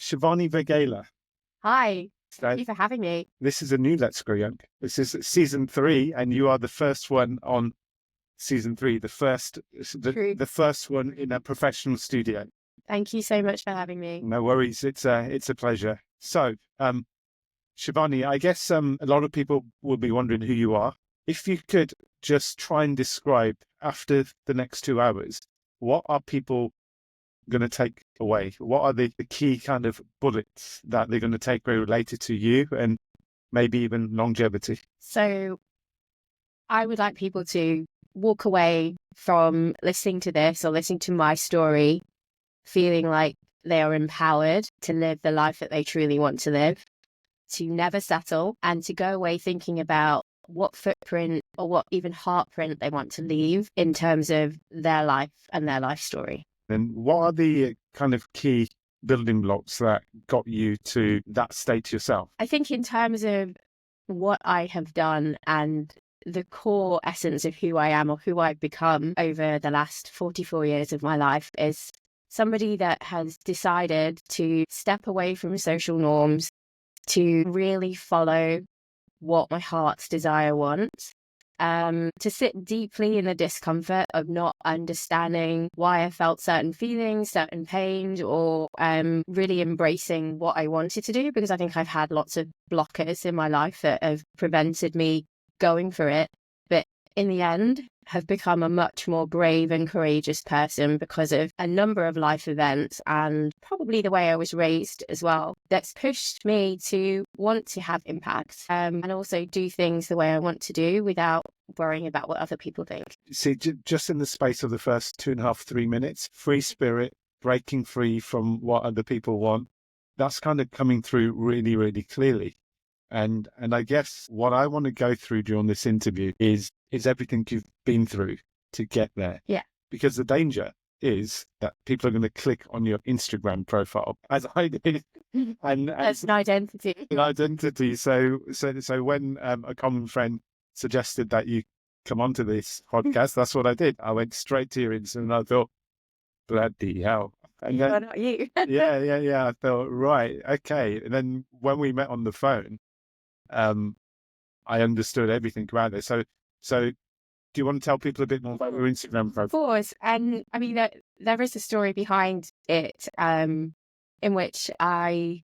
Shivani Vaghela. Hi, So thank you for having me. this is a new Let's Grow Young. This is season 3, and you are the first one on season 3, True. the first one in a professional studio. Thank you so much for having me. No worries, it's a pleasure. So, Shivani, I guess a lot of people will be wondering who you are. If you could just try and describe after the next 2 hours, what are people going to take away? What are the key kind of bullets that they're going to take away related to you and maybe even longevity? So, I would like people to walk away from listening to this or listening to my story, feeling like they are empowered to live the life that they truly want to live, to never settle, and to go away thinking about what footprint or what even heartprint they want to leave in terms of their life and their life story. And what are the kind of key building blocks that got you to that state yourself? I think in terms of what I have done and the core essence of who I am or who I've become over the last 44 years of my life is somebody that has decided to step away from social norms, to really follow what my heart's desire wants, to sit deeply in the discomfort of not understanding why I felt certain feelings, certain pains, or really embracing what I wanted to do, because I think I've had lots of blockers in my life that have prevented me going for it. But in the end, have become a much more brave and courageous person because of a number of life events and probably the way I was raised as well. That's pushed me to want to have impact and also do things the way I want to do without worrying about what other people think. See, just in the space of the first 2.5, 3 minutes, free spirit, breaking free from what other people want, that's kind of coming through really, really clearly. And I guess what I want to go through during this interview is everything you've been through to get there. Yeah. Because the danger is that people are going to click on your Instagram profile, as I did, and That's an identity. an identity. So when a common friend suggested that you come onto this podcast, that's what I did. I went straight to your Instagram and I thought, bloody hell. And then, Why not you? yeah. I thought, right, okay. And then when we met on the phone, I understood everything about it. So do you want to tell people a bit more about your Instagram profile? Of course. And I mean, there is a story behind it in which I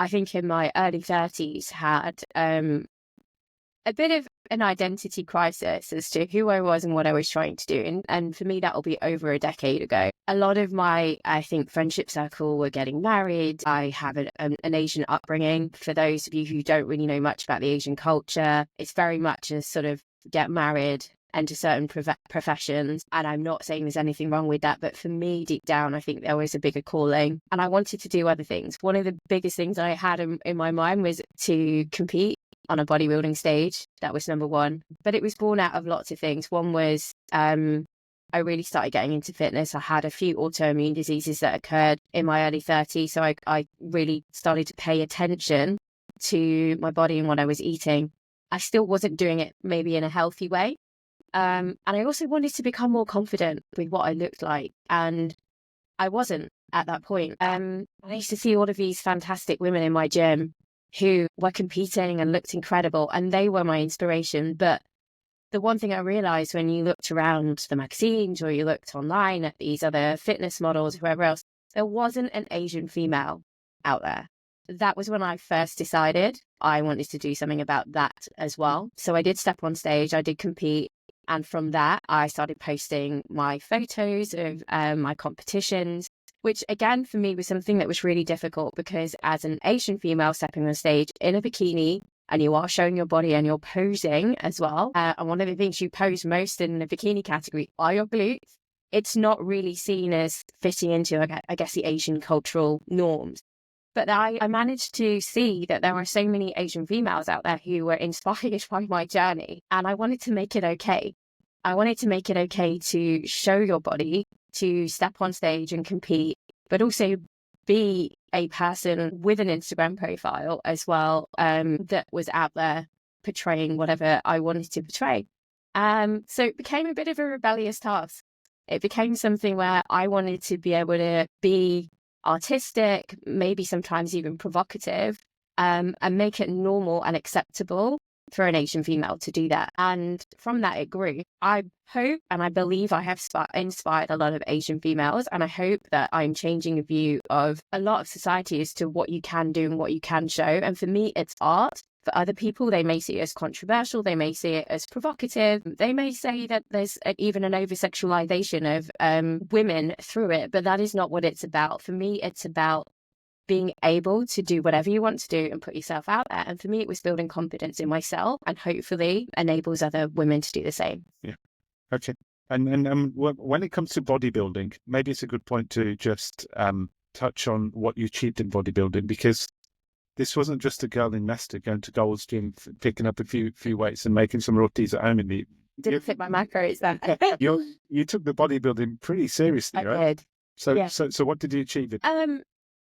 think in my early 30s had a bit of an identity crisis as to who I was and what I was trying to do. And for me, that will be over a decade ago. A lot of my, I think, friendship circle were getting married. I have an Asian upbringing. For those of you who don't really know much about the Asian culture, it's very much a sort of get married, enter certain professions. And I'm not saying there's anything wrong with that. But for me, deep down, I think there was a bigger calling and I wanted to do other things. One of the biggest things I had in my mind was to compete on a bodybuilding stage. That was number one. But it was born out of lots of things. One was I really started getting into fitness. I had a few autoimmune diseases that occurred in my early 30s. So I really started to pay attention to my body and what I was eating. I still wasn't doing it maybe in a healthy way. And I also wanted to become more confident with what I looked like. And I wasn't at that point. I used to see all of these fantastic women in my gym who were competing and looked incredible, and they were my inspiration. But the one thing I realized when you looked around the magazines or you looked online at these other fitness models, whoever else, there wasn't an Asian female out there. That was when I first decided I wanted to do something about that as well. So I did step on stage, I did compete. And from that, I started posting my photos of my competitions, which again, for me, was something that was really difficult because as an Asian female stepping on stage in a bikini, and you are showing your body and you're posing as well. And one of the things you pose most in the bikini category are your glutes. It's not really seen as fitting into, I guess, the Asian cultural norms. But I managed to see that there are so many Asian females out there who were inspired by my journey. And I wanted to make it okay. I wanted to make it okay to show your body, to step on stage and compete, but also be a person with an Instagram profile as well, that was out there portraying whatever I wanted to portray. So it became a bit of a rebellious task. It became something where I wanted to be able to be artistic, maybe sometimes even provocative, and make it normal and acceptable for an Asian female to do that. And from that, it grew. I hope and I believe I have inspired a lot of Asian females, and I hope that I'm changing a view of a lot of society as to what you can do and what you can show. And for me, it's art. For other people, they may see it as controversial, they may see it as provocative, they may say that there's even an over-sexualization of women through it, but that is not what it's about. For me, it's about being able to do whatever you want to do and put yourself out there. And for me, it was building confidence in myself, and hopefully enables other women to do the same. Yeah. Okay. And when it comes to bodybuilding, maybe it's a good point to just touch on what you achieved in bodybuilding, because this wasn't just a girl in Leicester going to Gold's Gym, picking up a few weights and making some rotis at home. Didn't fit my macros then. You took the bodybuilding pretty seriously, right? I did. So, yeah. so what did you achieve?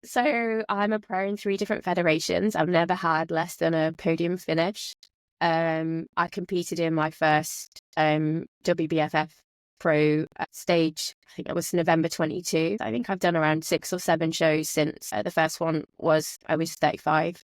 So I'm a pro in 3 different federations. I've never had less than a podium finish. I competed in my first WBFF pro stage. I think it was November 22. I think I've done around 6 or 7 shows since the first one I was 35.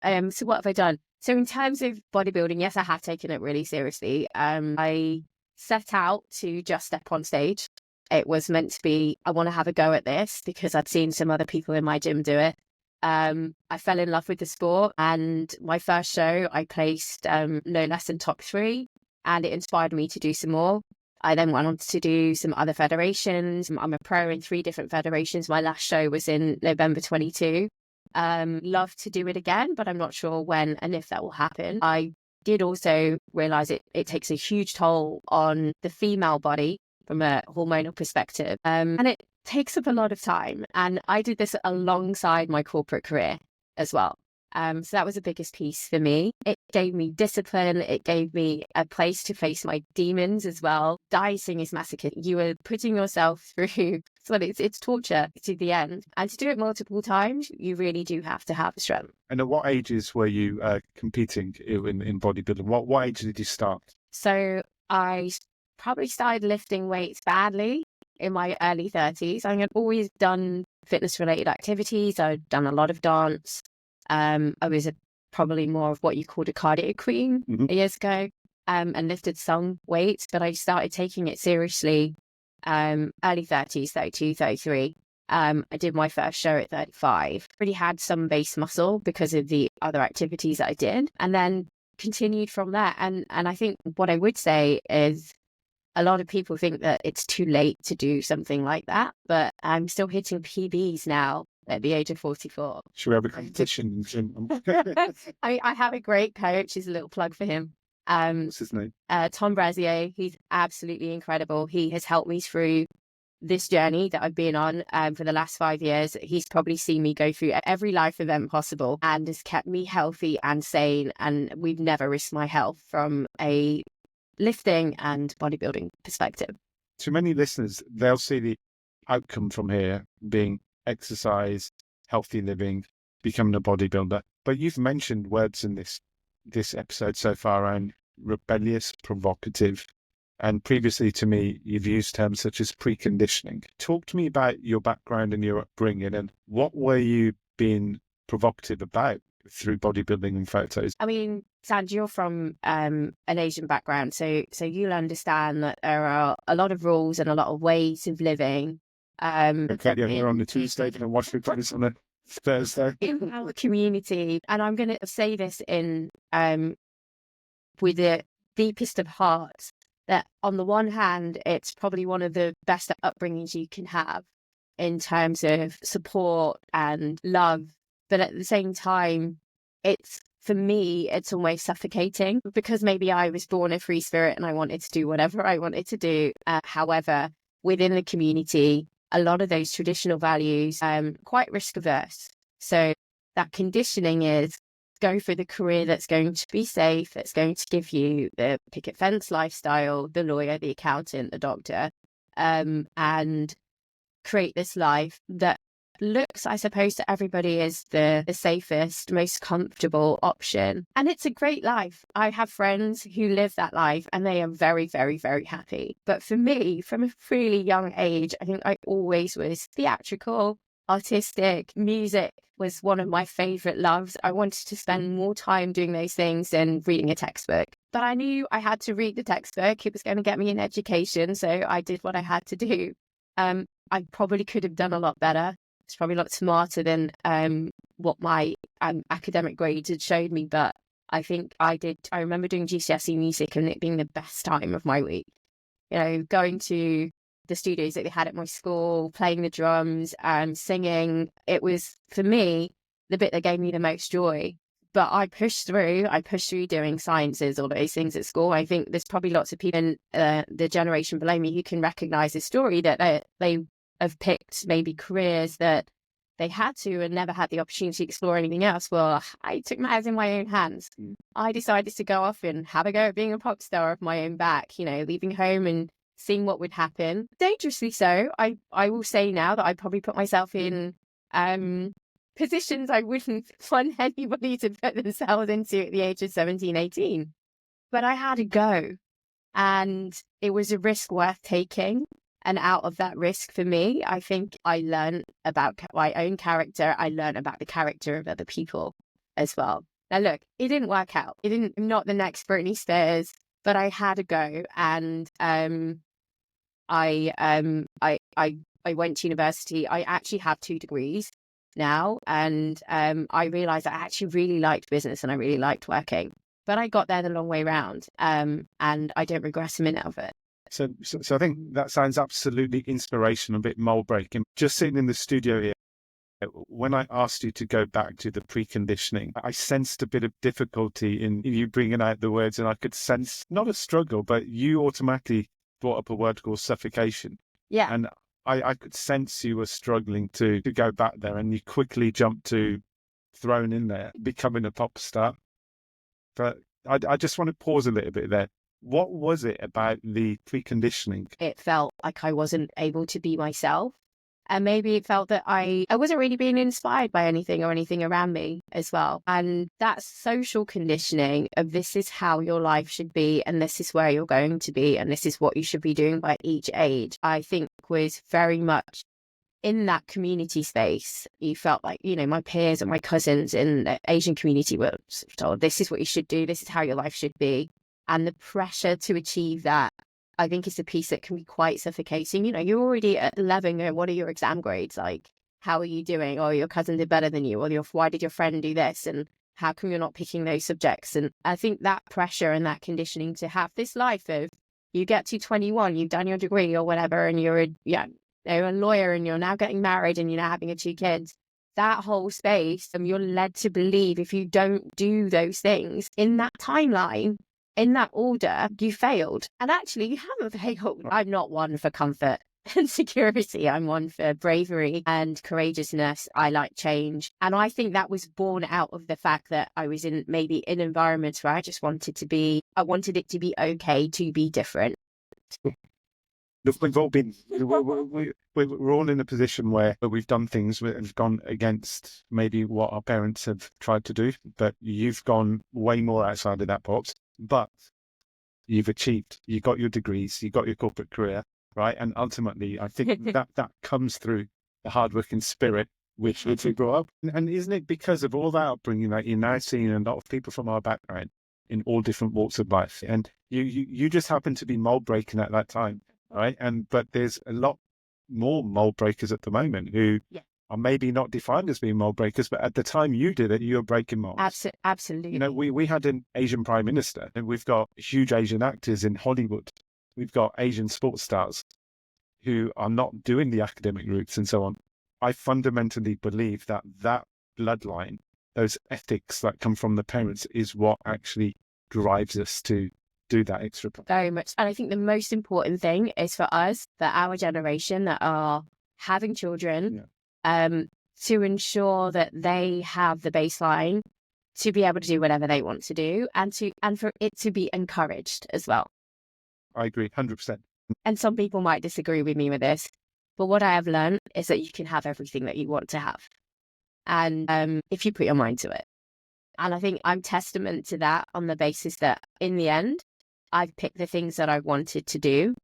So what have I done? So in terms of bodybuilding, yes, I have taken it really seriously. I set out to just step on stage. It was meant to be, I want to have a go at this because I'd seen some other people in my gym do it. I fell in love with the sport, and my first show, I placed no less than top 3, and it inspired me to do some more. I then went on to do some other federations. I'm a pro in 3 different federations. My last show was in November 22. Love to do it again, but I'm not sure when and if that will happen. I did also realize it takes a huge toll on the female body from a hormonal perspective. And it takes up a lot of time. And I did this alongside my corporate career as well. So that was the biggest piece for me. It gave me discipline. It gave me a place to face my demons as well. Dieting is masochist. You are putting yourself through, so it's torture to the end. And to do it multiple times, you really do have to have the strength. And at what ages were you competing in bodybuilding? What age did you start? So I probably started lifting weights badly in my early 30s. I had always done fitness-related activities. I'd done a lot of dance. I was probably more of what you called a cardio queen years ago, and lifted some weights, but I started taking it seriously early 30s, 32, 33. I did my first show at 35. Really had some base muscle because of the other activities that I did, and then continued from there. And I think what I would say is a lot of people think that it's too late to do something like that, but I'm still hitting PBs now at the age of 44. Should we have a competition? I have a great coach. Here's a little plug for him. What's his name? Tom Brazier. He's absolutely incredible. He has helped me through this journey that I've been on for the last 5 years. He's probably seen me go through every life event possible and has kept me healthy and sane. And we've never risked my health from a lifting and bodybuilding perspective. To many listeners, they'll see the outcome from here being exercise, healthy living, becoming a bodybuilder. But you've mentioned words in this episode so far around rebellious, provocative, and previously to me, you've used terms such as preconditioning. Talk to me about your background and your upbringing, and what were you being provocative about through bodybuilding and photos? I mean, Sand, you're from an Asian background, so you'll understand that there are a lot of rules and a lot of ways of living. Okay, you're here on the Tuesday and watch the practice on a Thursday. In our community, and I'm going to say this in with the deepest of hearts, that on the one hand, it's probably one of the best upbringings you can have in terms of support and love. But at the same time, for me, it's almost suffocating because maybe I was born a free spirit and I wanted to do whatever I wanted to do. However, within the community, a lot of those traditional values, quite risk averse. So that conditioning is go for the career that's going to be safe, that's going to give you the picket fence lifestyle, the lawyer, the accountant, the doctor, and create this life that looks, I suppose, to everybody as the safest, most comfortable option. And it's a great life. I have friends who live that life and they are very, very, very happy. But for me, from a really young age, I think I always was theatrical. artistic. Music was one of my favorite loves. I wanted to spend more time doing those things than reading a textbook. But I knew I had to read the textbook. It was going to get me an education. So I did what I had to do. I probably could have done a lot better. It's probably a lot smarter than what my academic grades had showed me. But I think I did. I remember doing GCSE music and it being the best time of my week. You know, going to the studios that they had at my school, playing the drums and singing. It was, for me, the bit that gave me the most joy. But I pushed through doing sciences, all those things at school. I think there's probably lots of people in the generation below me who can recognise this story, that they have picked maybe careers that they had to and never had the opportunity to explore anything else. Well, I took matters in my own hands. I decided to go off and have a go at being a pop star of my own back, you know, leaving home and seeing what would happen. Dangerously so. I will say now that I probably put myself in positions I wouldn't want anybody to put themselves into at the age of 17, 18. But I had a go, and it was a risk worth taking. And out of that risk, for me, I think I learned about my own character. I learned about the character of other people as well. Now, look, it didn't work out. I'm not the next Britney Spears, but I had a go, and I went to university. I actually have 2 degrees now, and I realized I actually really liked business and I really liked working. But I got there the long way round, and I don't regret a minute of it. So I think that sounds absolutely inspirational, a bit mold breaking. Just sitting in the studio here, when I asked you to go back to the preconditioning, I sensed a bit of difficulty in you bringing out the words, and I could sense not a struggle, but you automatically brought up a word called suffocation. Yeah. And I could sense you were struggling to go back there, and you quickly jumped to thrown in there, becoming a pop star. But I just want to pause a little bit there. What was it about the preconditioning? It felt like I wasn't able to be myself. And maybe it felt that I wasn't really being inspired by anything or anything around me as well. And that social conditioning of this is how your life should be, and this is where you're going to be, and this is what you should be doing by each age, I think was very much in that community space. You felt like, you know, my peers and my cousins in the Asian community were told, this is what you should do, this is how your life should be. And the pressure to achieve that, I think, is a piece that can be quite suffocating. You know, you're already at 11, and what are your exam grades? Like, how are you doing? Or your cousin did better than you, or why did your friend do this? And how come you're not picking those subjects? And I think that pressure and that conditioning to have this life of, you get to 21, you've done your degree or whatever, and you're a lawyer, and you're now getting married, and you're now having 2 kids. That whole space, you're led to believe if you don't do those things in that timeline, in that order, you failed. And actually, you haven't failed. I'm not one for comfort and security. I'm one for bravery and courageousness. I like change. And I think that was born out of the fact that I was in environments where I just wanted it to be okay to be different. Look, we've all been, we're all in a position where we've done things that have gone against maybe what our parents have tried to do, but you've gone way more outside of that box. But you've achieved, you got your degrees, you got your corporate career, right? And ultimately, I think that comes through the hardworking spirit which we brought up. And isn't it because of all that upbringing that you're now seeing a lot of people from our background in all different walks of life? And you just happen to be mold breaking at that time, right? But there's a lot more mold breakers at the moment who are maybe not defined as being mold breakers, but at the time you did it, you were breaking molds. Absolutely. You know, we had an Asian prime minister, and we've got huge Asian actors in Hollywood. We've got Asian sports stars who are not doing the academic routes and so on. I fundamentally believe that bloodline, those ethics that come from the parents, is what actually drives us to do that extra. Very much. And I think the most important thing is for us, for our generation that are having children, to ensure that they have the baseline to be able to do whatever they want to do, and for it to be encouraged as well. I agree, 100%. And some people might disagree with me with this, but what I have learned is that you can have everything that you want to have, and if you put your mind to it. And I think I'm testament to that on the basis that in the end, I've picked the things that I wanted to do,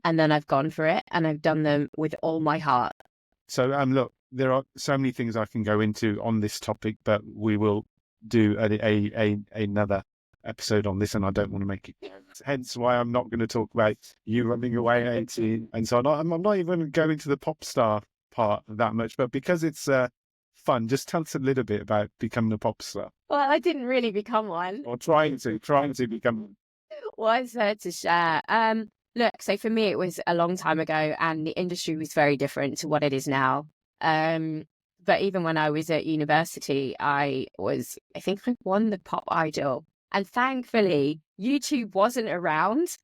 and then I've gone for it, and I've done them with all my heart. So look, there are so many things I can go into on this topic, but we will do another episode on this, and I don't want to make it. Hence why I'm not going to talk about you running away at 18 and so on. I'm not even going to the pop star part that much, but because it's fun, just tell us a little bit about becoming a pop star. Well, I didn't really become one. Or trying to become. What is there to share? Look, so for me, it was a long time ago, and the industry was very different to what it is now. But even when I was at university, I think I won the Pop Idol. And thankfully, YouTube wasn't around.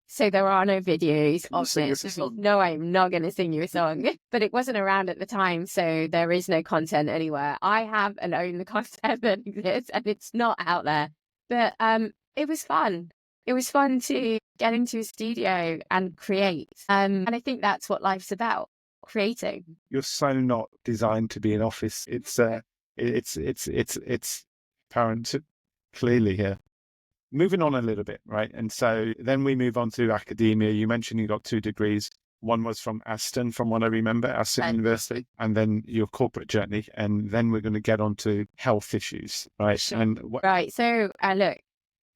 So there are no videos of this. No, I'm not going to sing you a song. But it wasn't around at the time. So there is no content anywhere. I have and own the content that exists, and it's not out there. But it was fun. It was fun to get into a studio and create. And I think that's what life's about. Creating. You're so not designed to be in office. It's apparent clearly here. Moving on a little bit, right? And so then we move on to academia. You mentioned you got 2 degrees. One was from Aston, from what I remember, Aston University, and then your corporate journey. And then we're going to get on to health issues, right? Sure. Right. So look,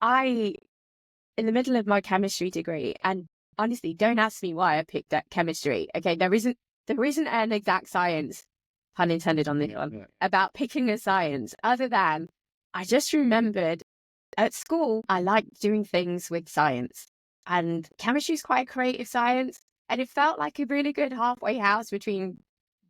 in the middle of my chemistry degree, and honestly, don't ask me why I picked that chemistry. Okay, there isn't an exact science, pun intended on this one, about picking a science, other than I just remembered at school, I liked doing things with science, and chemistry is quite a creative science. And it felt like a really good halfway house between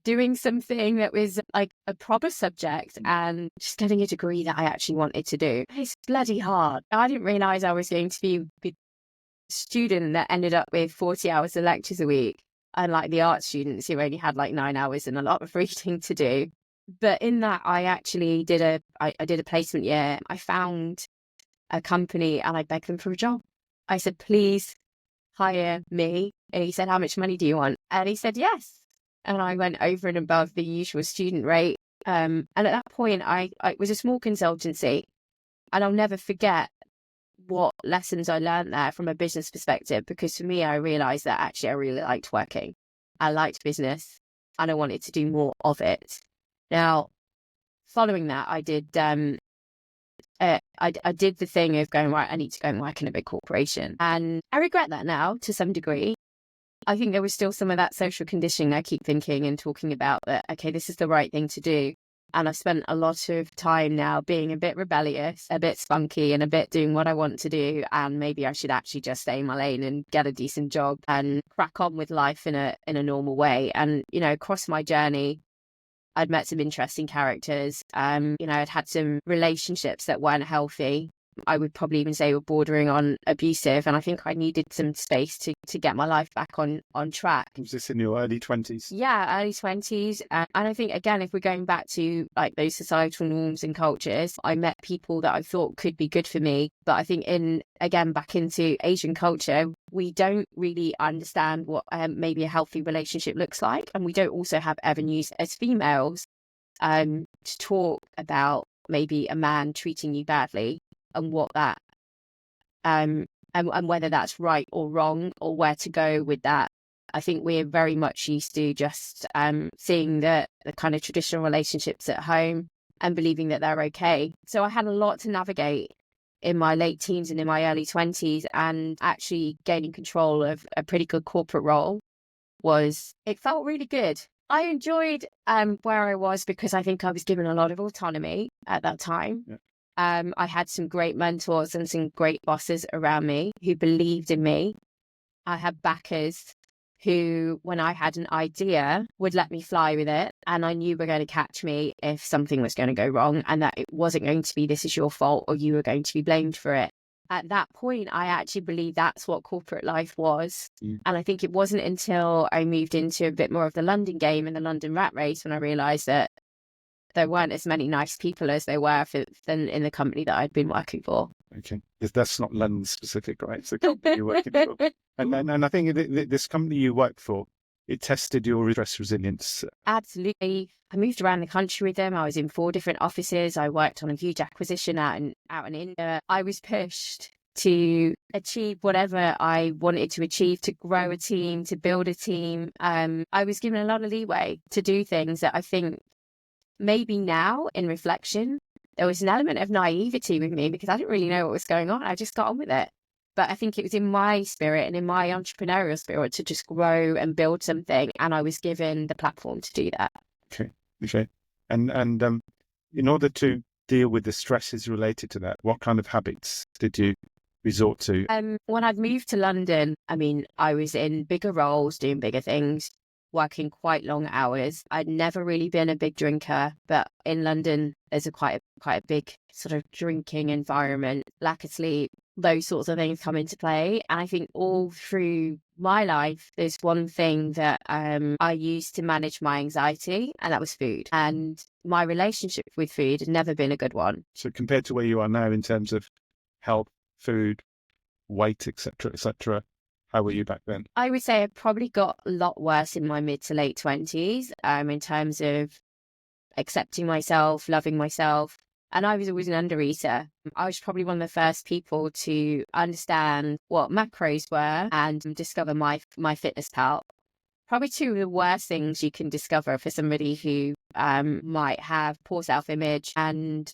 doing something that was like a proper subject and just getting a degree that I actually wanted to do. It's bloody hard. I didn't realize I was going to be a student that ended up with 40 hours of lectures a week, unlike the art students who only had like 9 hours and a lot of reading to do. But in that, I actually did a placement year. I found a company and I begged them for a job. I said, please hire me. And he said, how much money do you want? And he said, yes. And I went over and above the usual student rate. And at that point, it was a small consultancy. And I'll never forget what lessons I learned there from a business perspective, because for me, I realized that actually I really liked working. I liked business and I wanted to do more of it. Now, following that, I did I did the thing of going, right, I need to go and work in a big corporation. And I regret that now to some degree. I think there was still some of that social conditioning I keep thinking and talking about that, okay, this is the right thing to do. And I've spent a lot of time now being a bit rebellious, a bit spunky, and a bit doing what I want to do. And maybe I should actually just stay in my lane and get a decent job and crack on with life in a normal way. And, you know, across my journey, I'd met some interesting characters. I'd had some relationships that weren't healthy. I would probably even say were bordering on abusive. And I think I needed some space to get my life back on track. Was this in your early 20s? Yeah, early 20s. And I think, again, if we're going back to like those societal norms and cultures, I met people that I thought could be good for me. But I think back into Asian culture, we don't really understand what maybe a healthy relationship looks like. And we don't also have avenues as females to talk about maybe a man treating you badly and what that and whether that's right or wrong or where to go with that. I think we're very much used to just seeing the kind of traditional relationships at home and believing that they're okay. So I had a lot to navigate in my late teens and in my early 20s, and actually gaining control of a pretty good corporate role it felt really good. I enjoyed where I was because I think I was given a lot of autonomy at that time. Yeah. I had some great mentors and some great bosses around me who believed in me. I had backers who, when I had an idea, would let me fly with it. And I knew were going to catch me if something was going to go wrong, and that it wasn't going to be, this is your fault, or you were going to be blamed for it. At that point, I actually believed that's what corporate life was. Mm. And I think it wasn't until I moved into a bit more of the London game and the London rat race when I realised that there weren't as many nice people as there were than in the company that I'd been working for. Okay, that's not London specific, right? It's the company you're working for. And I think this company you work for, it tested your stress resilience. Absolutely. I moved around the country with them. I was in 4 different offices. I worked on a huge acquisition out in India. I was pushed to achieve whatever I wanted to achieve, to grow a team, to build a team. I was given a lot of leeway to do things that I think maybe now in reflection, there was an element of naivety with me because I didn't really know what was going on. I just got on with it. But I think it was in my spirit and in my entrepreneurial spirit to just grow and build something. And I was given the platform to do that. Okay. And in order to deal with the stresses related to that, what kind of habits did you resort to? When I'd moved to London, I mean, I was in bigger roles, doing bigger things, working quite long hours. I'd never really been a big drinker, but in London, there's quite a big sort of drinking environment, lack of sleep, those sorts of things come into play. And I think all through my life, there's one thing that I used to manage my anxiety, and that was food. And my relationship with food had never been a good one. So compared to where you are now in terms of health, food, weight, etc., how were you back then? I would say it probably got a lot worse in my mid to late 20s in terms of accepting myself, loving myself. And I was always an undereater. I was probably one of the first people to understand what macros were and discover my fitness pal. Probably two of the worst things you can discover for somebody who might have poor self-image and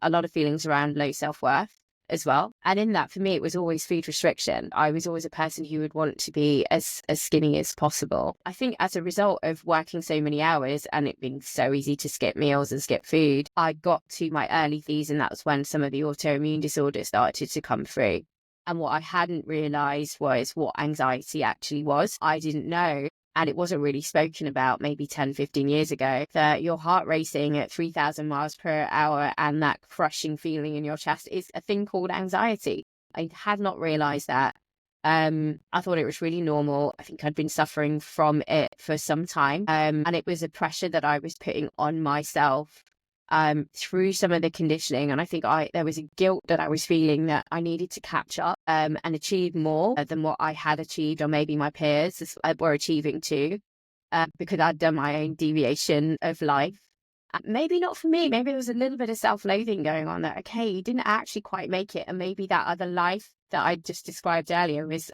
a lot of feelings around low self-worth as well. And in that, for me, it was always food restriction. I was always a person who would want to be as skinny as possible. I think as a result of working so many hours and it being so easy to skip meals and skip food, I got to my early 30s, and that was when some of the autoimmune disorders started to come through. And what I hadn't realized was what anxiety actually was. I didn't know. And it wasn't really spoken about maybe 10, 15 years ago, that your heart racing at 3,000 miles per hour and that crushing feeling in your chest is a thing called anxiety. I had not realized that. I thought it was really normal. I think I'd been suffering from it for some time. And it was a pressure that I was putting on myself through some of the conditioning. And I think there was a guilt that I was feeling that I needed to catch up and achieve more than what I had achieved, or maybe my peers were achieving too, because I'd done my own deviation of life. Maybe not for me. Maybe there was a little bit of self-loathing going on that, okay, you didn't actually quite make it. And maybe that other life that I just described earlier was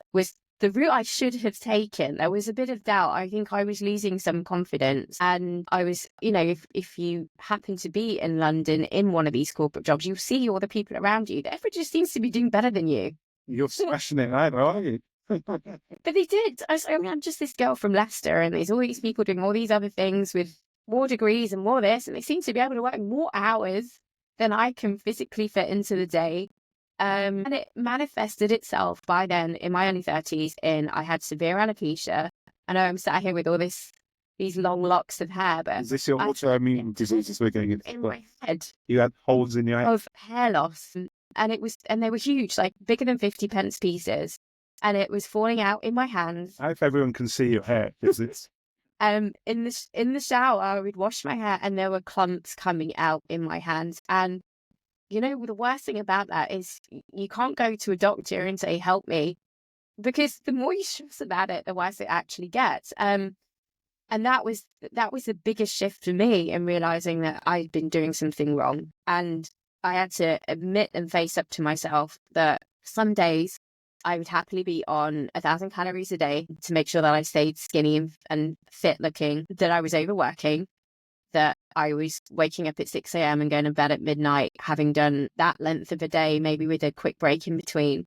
the route I should have taken. There was a bit of doubt. I think I was losing some confidence. And I was, if you happen to be in London in one of these corporate jobs, you'll see all the people around you that everyone just seems to be doing better than you. You're smashing it out, aren't you? But they did. I'm just this girl from Leicester, and there's all these people doing all these other things with more degrees and more this, and they seem to be able to work more hours than I can physically fit into the day. And it manifested itself by then in my early 30s I had severe alopecia. I know I'm sat here with all these long locks of hair, but is this your autoimmune diseases we're getting in my head? You had holes in your head of hair loss, and they were huge, like bigger than 50 pence pieces, and it was falling out in my hands. I hope everyone can see your hair. Is it? In the shower, I would wash my hair, and there were clumps coming out in my hands. And the worst thing about that is you can't go to a doctor and say, help me, because the more you stress about it, the worse it actually gets. And that was the biggest shift for me in realizing that I'd been doing something wrong. And I had to admit and face up to myself that some days I would happily be on 1,000 calories a day to make sure that I stayed skinny and fit looking, that I was overworking, that I was waking up at 6 a.m. and going to bed at midnight, having done that length of a day, maybe with a quick break in between.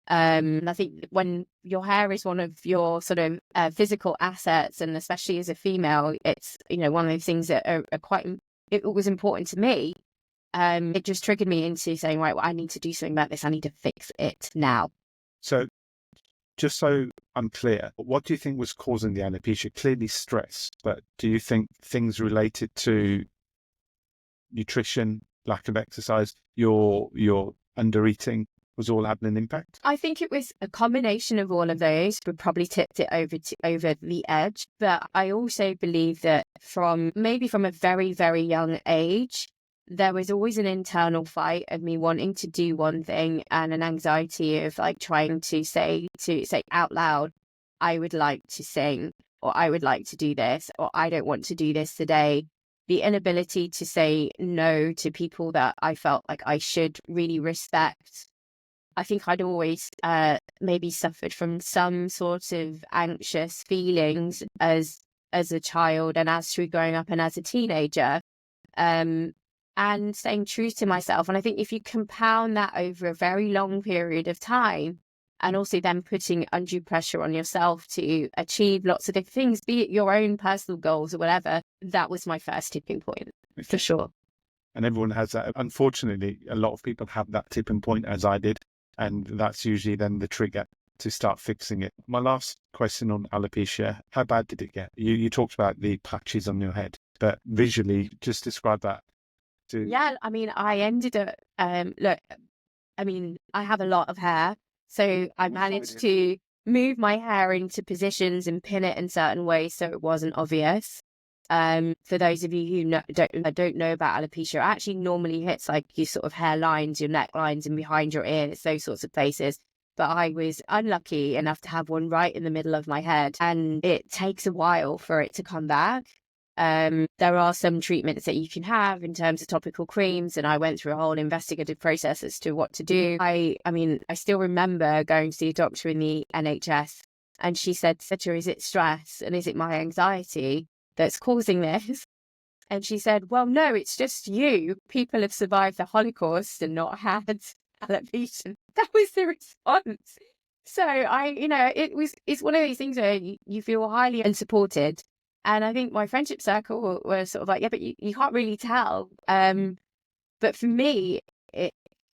And I think when your hair is one of your sort of physical assets, and especially as a female, it's, one of those things that are quite, it was important to me. It just triggered me into saying, right, well, I need to do something about this. I need to fix it now. So just so I'm clear, what do you think was causing the alopecia? Clearly stress, but do you think things related to nutrition, lack of exercise, your under-eating was all having an impact? I think it was a combination of all of those, but probably tipped it over the edge. But I also believe that from a very, very young age, there was always an internal fight of me wanting to do one thing and an anxiety of like trying to say out loud, I would like to sing, or I would like to do this, or I don't want to do this today. The inability to say no to people that I felt like I should really respect I think I'd always maybe suffered from some sort of anxious feelings as a child and as through growing up and as a teenager, and staying true to myself. And I think if you compound that over a very long period of time, and also then putting undue pressure on yourself to achieve lots of different things, be it your own personal goals or whatever, that was my first tipping point, for sure. And everyone has that. Unfortunately, a lot of people have that tipping point, as I did. And that's usually then the trigger to start fixing it. My last question on alopecia, how bad did it get? You talked about the patches on your head, but visually, just describe that. Yeah, I mean, I ended up, look, I mean, I have a lot of hair. So I managed to move my hair into positions and pin it in certain ways so it wasn't obvious. For those of you who don't know about alopecia, it actually normally hits like your sort of hairlines, your necklines, and behind your ears, those sorts of places. But I was unlucky enough to have one right in the middle of my head, and it takes a while for it to come back. There are some treatments that you can have in terms of topical creams, and I went through a whole investigative process as to what to do. I mean, I still remember going to see a doctor in the NHS, and she said, "Sitra, is it stress and is it my anxiety that's causing this?" And she said, "Well, no, it's just you. People have survived the Holocaust and not had alopecia." That was the response. So it's one of these things where you feel highly unsupported. And I think my friendship circle were sort of like, yeah, but you can't really tell. But for me,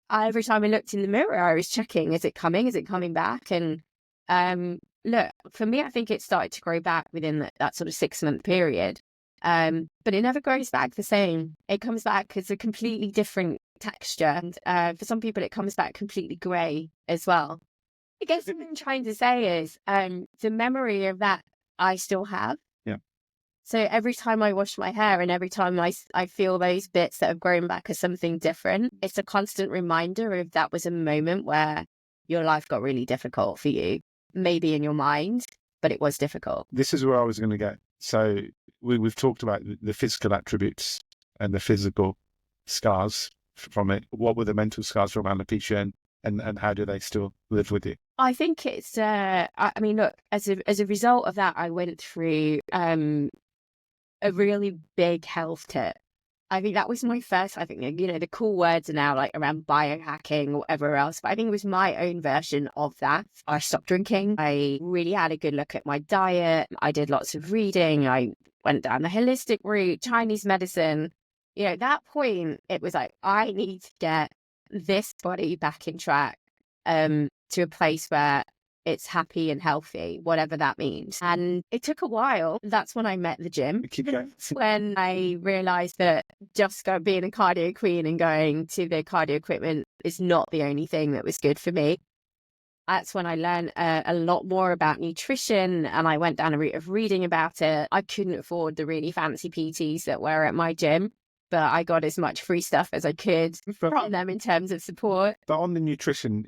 every time I looked in the mirror, I was checking, is it coming? Is it coming back? And look, for me, I think it started to grow back within that sort of 6-month period. But it never grows back the same. It comes back as a completely different texture. And for some people, it comes back completely grey as well. I guess what I'm trying to say is the memory of that I still have. So every time I wash my hair and every time I feel those bits that have grown back as something different, it's a constant reminder of that was a moment where your life got really difficult for you, maybe in your mind, but it was difficult. This is where I was going to go. So we've talked about the physical attributes and the physical scars from it. What were the mental scars from alopecia, and how do they still live with you? I think it's, I mean, look, as a result of that, I went through a really big health tip. I think that was my first, I think, the cool words are now like around biohacking or whatever else, but I think it was my own version of that. I stopped drinking. I really had a good look at my diet. I did lots of reading. I went down the holistic route, Chinese medicine. At that point, it was like, I need to get this body back in track to a place where it's happy and healthy, whatever that means. And it took a while. That's when I met the gym. Keep going. That's when I realized that just being a cardio queen and going to the cardio equipment is not the only thing that was good for me. That's when I learned a lot more about nutrition, and I went down a route of reading about it. I couldn't afford the really fancy PTs that were at my gym, but I got as much free stuff as I could from them in terms of support. But on the nutrition,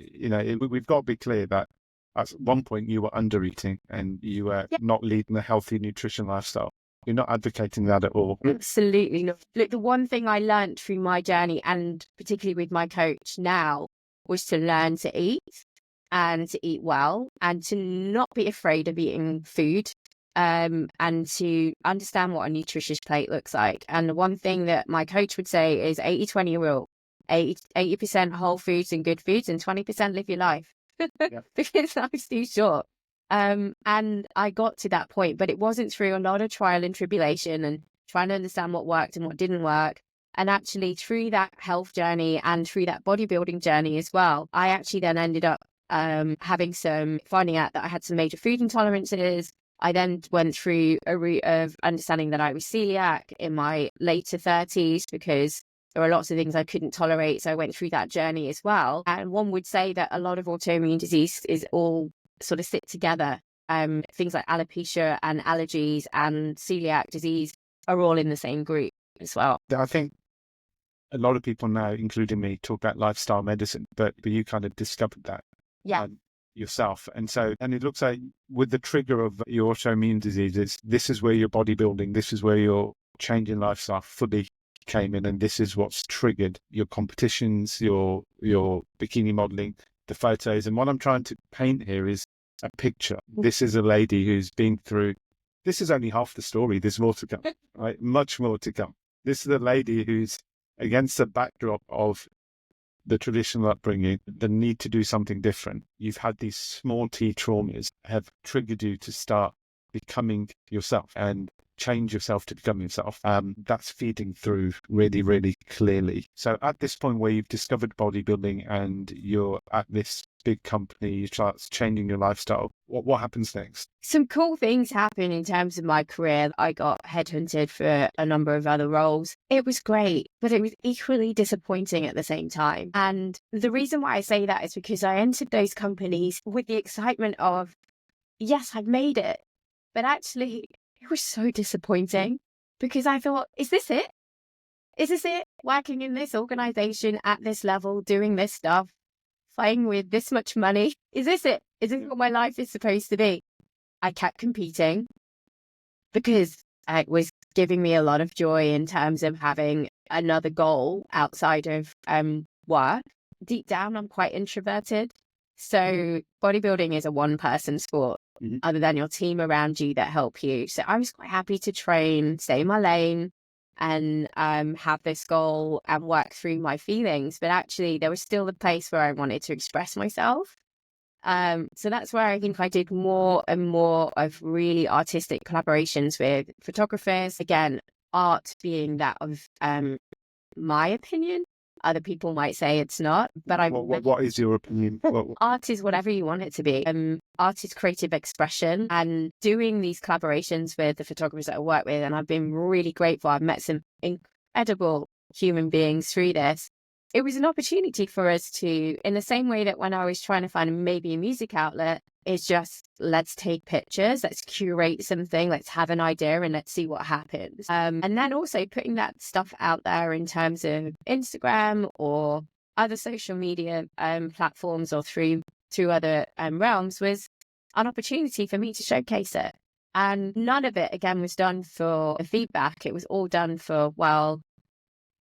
we've got to be clear that at one point you were under eating and you were not leading a healthy nutrition lifestyle. You're not advocating that at all. Absolutely not. Look, the one thing I learned through my journey, and particularly with my coach now, was to learn to eat and to eat well and to not be afraid of eating food, and to understand what a nutritious plate looks like. And the one thing that my coach would say is 80-20 rule. 80% whole foods and good foods, and 20% live your life. Because life's too short. And I got to that point, but it wasn't through a lot of trial and tribulation and trying to understand what worked and what didn't work. And actually through that health journey and through that bodybuilding journey as well, I actually then ended up finding out that I had some major food intolerances. I then went through a route of understanding that I was celiac in my later 30s because there were lots of things I couldn't tolerate. So I went through that journey as well. And one would say that a lot of autoimmune disease is all sort of sit together. Things like alopecia and allergies and celiac disease are all in the same group as well. I think a lot of people now, including me, talk about lifestyle medicine, but you kind of discovered that yourself. And it looks like with the trigger of your autoimmune diseases, this is where your bodybuilding, this is where your change in lifestyle fully came in, and this is what's triggered your competitions, your bikini modeling, the photos. And what I'm trying to paint here is a picture. This is a lady who's been through, this is only half the story. There's more to come, right? Much more to come. This is a lady who's against the backdrop of the traditional upbringing, the need to do something different. You've had these small T traumas have triggered you to start becoming yourself and change yourself to become yourself. That's feeding through really, really clearly. So at this point where you've discovered bodybuilding and you're at this big company, you start changing your lifestyle, what happens next? Some cool things happen in terms of my career. I got headhunted for a number of other roles. It was great, but it was equally disappointing at the same time. And the reason why I say that is because I entered those companies with the excitement of, yes, I've made it. But actually, it was so disappointing because I thought, is this it? Is this it? Working in this organization at this level, doing this stuff, playing with this much money. Is this it? Is this what my life is supposed to be? I kept competing because it was giving me a lot of joy in terms of having another goal outside of work. Deep down, I'm quite introverted. So bodybuilding is a one-person sport, other than your team around you that help you. So I was quite happy to train, stay in my lane, and have this goal and work through my feelings. But actually, there was still the place where I wanted to express myself. So that's where I think I did more and more of really artistic collaborations with photographers. Again, art being that of my opinion. Other people might say it's not, but what is your opinion? Art is whatever you want it to be. Art is creative expression, and doing these collaborations with the photographers that I work with, and I've been really grateful. I've met some incredible human beings through this. It was an opportunity for us to, in the same way that when I was trying to find maybe a music outlet, it's just, let's take pictures, let's curate something, let's have an idea and let's see what happens. And then also putting that stuff out there in terms of Instagram or other social media platforms or through other realms was an opportunity for me to showcase it. And none of it, again, was done for feedback. It was all done for, well,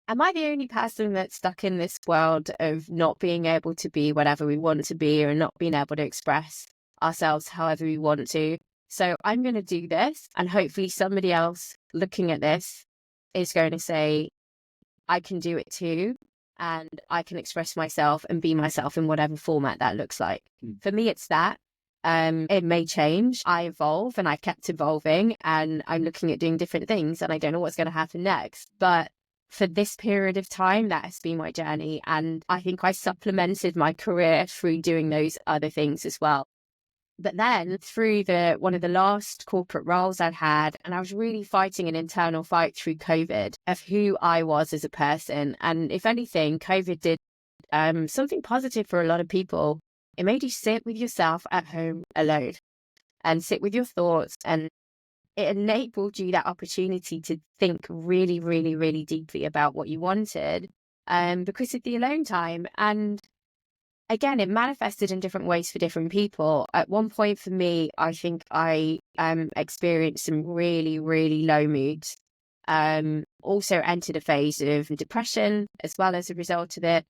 am I the only person that's stuck in this world of not being able to be whatever we want to be or not being able to express ourselves however we want to? So I'm going to do this, and hopefully somebody else looking at this is going to say, I can do it too, and I can express myself and be myself in whatever format that looks like. For me, it's that. It may change. I evolve, and I kept evolving, and I'm looking at doing different things, and I don't know what's going to happen next. But for this period of time, that has been my journey. And I think I supplemented my career through doing those other things as well. But then through one of the last corporate roles I'd had, and I was really fighting an internal fight through COVID of who I was as a person. And if anything, COVID did something positive for a lot of people. It made you sit with yourself at home alone and sit with your thoughts, and it enabled you that opportunity to think really, really, really deeply about what you wanted because of the alone time. And again, it manifested in different ways for different people. At one point for me, I think I experienced some really, really low moods. Also entered a phase of depression as well as a result of it.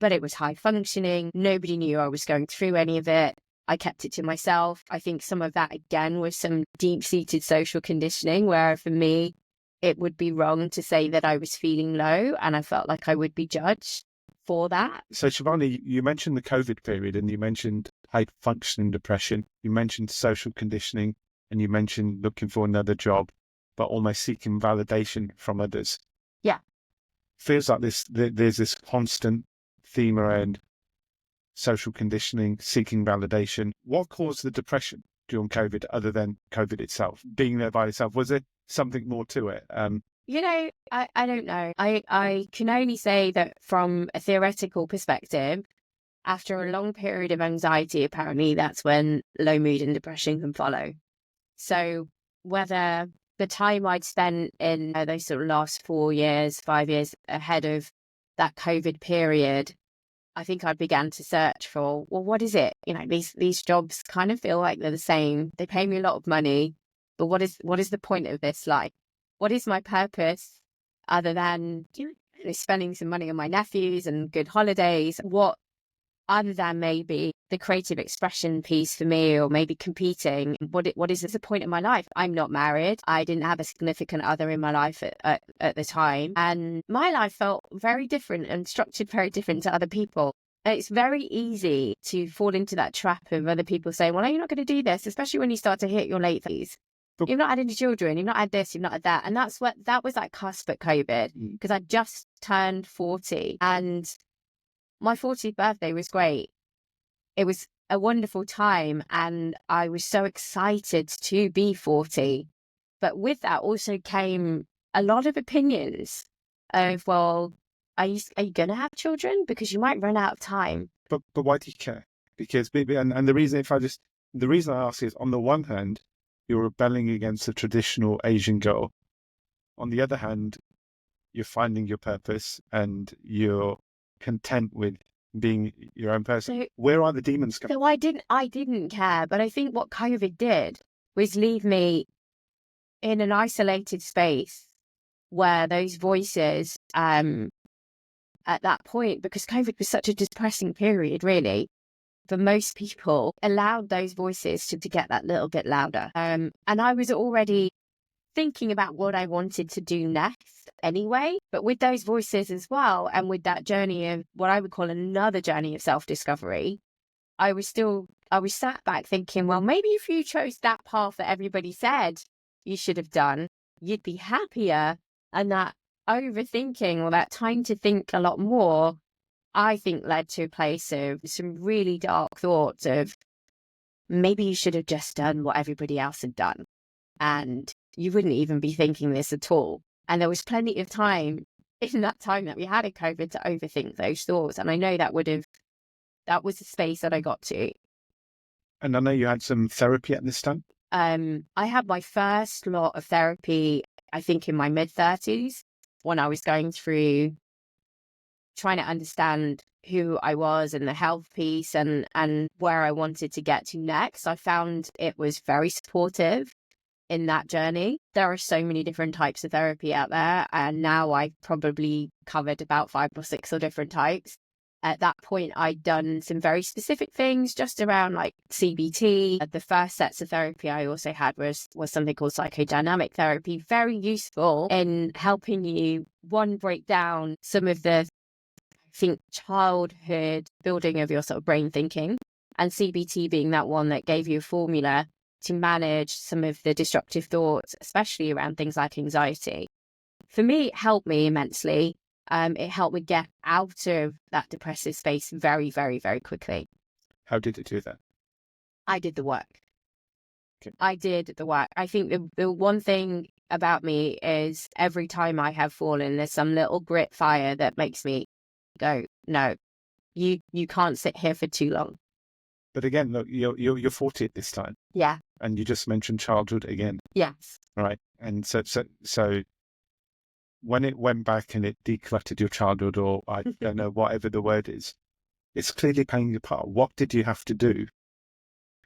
But it was high functioning. Nobody knew I was going through any of it. I kept it to myself. I think some of that, again, was some deep-seated social conditioning where for me, it would be wrong to say that I was feeling low, and I felt like I would be judged for that. So Shivani, you mentioned the COVID period, and you mentioned high functioning depression. You mentioned social conditioning, and you mentioned looking for another job, but almost seeking validation from others. Yeah. Feels like there's this constant theme around social conditioning, seeking validation. What caused the depression during COVID other than COVID itself? Being there by itself, was there something more to it? I don't know. I can only say that from a theoretical perspective, after a long period of anxiety, apparently that's when low mood and depression can follow. So whether the time I'd spent in those sort of last 5 years ahead of that COVID period, I think I began to search for, well, what is it? These jobs kind of feel like they're the same. They pay me a lot of money, but what is the point of this? Like, what is my purpose other than spending some money on my nephews and good holidays? What other than maybe the creative expression piece for me, or maybe competing. What is the point in my life? I'm not married. I didn't have a significant other in my life at the time. And my life felt very different and structured very different to other people. And it's very easy to fall into that trap of other people saying, well, no, you're not going to do this, especially when you start to hit your late 30s. You've not had any children, you've not had this, you've not had that. And that was that cusp at COVID, because I just turned 40, and my 40th birthday was great. It was a wonderful time, and I was so excited to be 40. But with that also came a lot of opinions of, well, are you going to have children? Because you might run out of time. But why do you care? Because and the reason I ask is, on the one hand, you're rebelling against a traditional Asian girl. On the other hand, you're finding your purpose and you're content with being your own person. So, where are the demons coming? So I didn't care, but I think what COVID did was leave me in an isolated space where those voices, at that point, because COVID was such a depressing period, really, for most people, allowed those voices to get that little bit louder. And I was already thinking about what I wanted to do next anyway, but with those voices as well, and with that journey of what I would call another journey of self-discovery, I was sat back thinking, well, maybe if you chose that path that everybody said you should have done, you'd be happier. And that overthinking, or that time to think a lot more, I think led to a place of some really dark thoughts of, maybe you should have just done what everybody else had done, and you wouldn't even be thinking this at all. And there was plenty of time in that time that we had in COVID to overthink those thoughts. And I know that was the space that I got to. And I know you had some therapy at this time. I had my first lot of therapy, I think, in my mid-30s, when I was going through trying to understand who I was and the health piece and where I wanted to get to next. I found it was very supportive in that journey. There are so many different types of therapy out there, and now I've probably covered about 5 or 6 different types. At that point, I'd done some very specific things just around like CBT. The first sets of therapy I also had was something called psychodynamic therapy, very useful in helping you, one, break down some of the, I think, childhood building of your sort of brain thinking, and CBT being that one that gave you a formula to manage some of the destructive thoughts, especially around things like anxiety. For me, it helped me immensely. It helped me get out of that depressive space very, very, very quickly. How did it do that? I did the work. Okay. I did the work. I think the one thing about me is every time I have fallen, there's some little grit fire that makes me go, no, you can't sit here for too long. But again, look, you're 40 at this time. Yeah. And you just mentioned childhood again. Yes. Right. And so when it went back and it decluttered your childhood, or I don't know, whatever the word is, it's clearly playing your part. What did you have to do?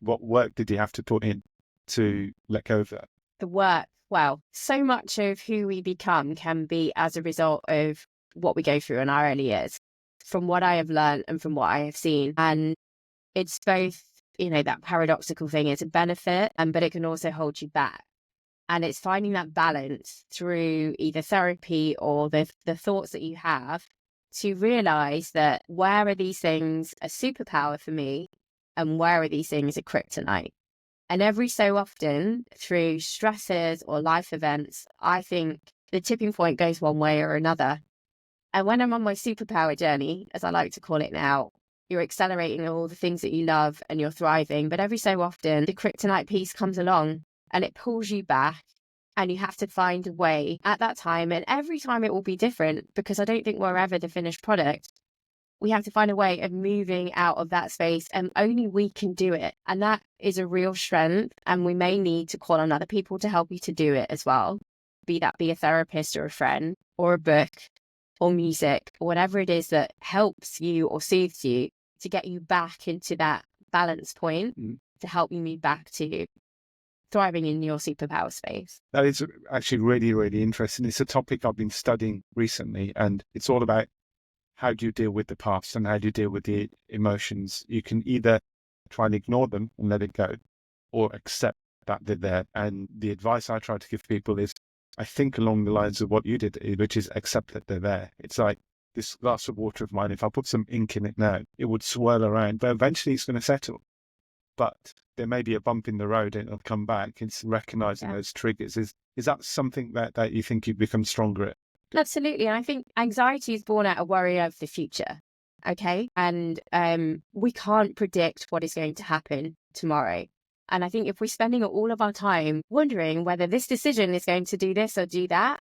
What work did you have to put in to let go of that? The work. Well, so much of who we become can be as a result of what we go through in our early years, from what I have learned and from what I have seen. And it's both, that paradoxical thing. It's a benefit, but it can also hold you back. And it's finding that balance through either therapy or the thoughts that you have, to realize that where are these things a superpower for me and where are these things a kryptonite. And every so often, through stresses or life events, I think the tipping point goes one way or another. And when I'm on my superpower journey, as I like to call it now, you're accelerating all the things that you love and you're thriving. But every so often, the kryptonite piece comes along and it pulls you back, and you have to find a way at that time. And every time it will be different, because I don't think we're ever the finished product. We have to find a way of moving out of that space, and only we can do it. And that is a real strength. And we may need to call on other people to help you to do it as well. Be a therapist or a friend or a book or music or whatever it is that helps you or soothes you to get you back into that balance point, to help you move back to thriving in your superpower space. That is actually really, really interesting. It's a topic I've been studying recently, and it's all about how do you deal with the past and how do you deal with the emotions? You can either try and ignore them and let it go, or accept that they're there. And the advice I try to give people is, I think along the lines of what you did, which is accept that they're there. It's like this glass of water of mine. If I put some ink in it now, it would swirl around, but eventually it's going to settle. But there may be a bump in the road and it'll come back. It's recognizing those triggers. Is that something that you think you've become stronger at? Absolutely. And I think anxiety is born out of worry of the future. Okay. And we can't predict what is going to happen tomorrow. And I think if we're spending all of our time wondering whether this decision is going to do this or do that,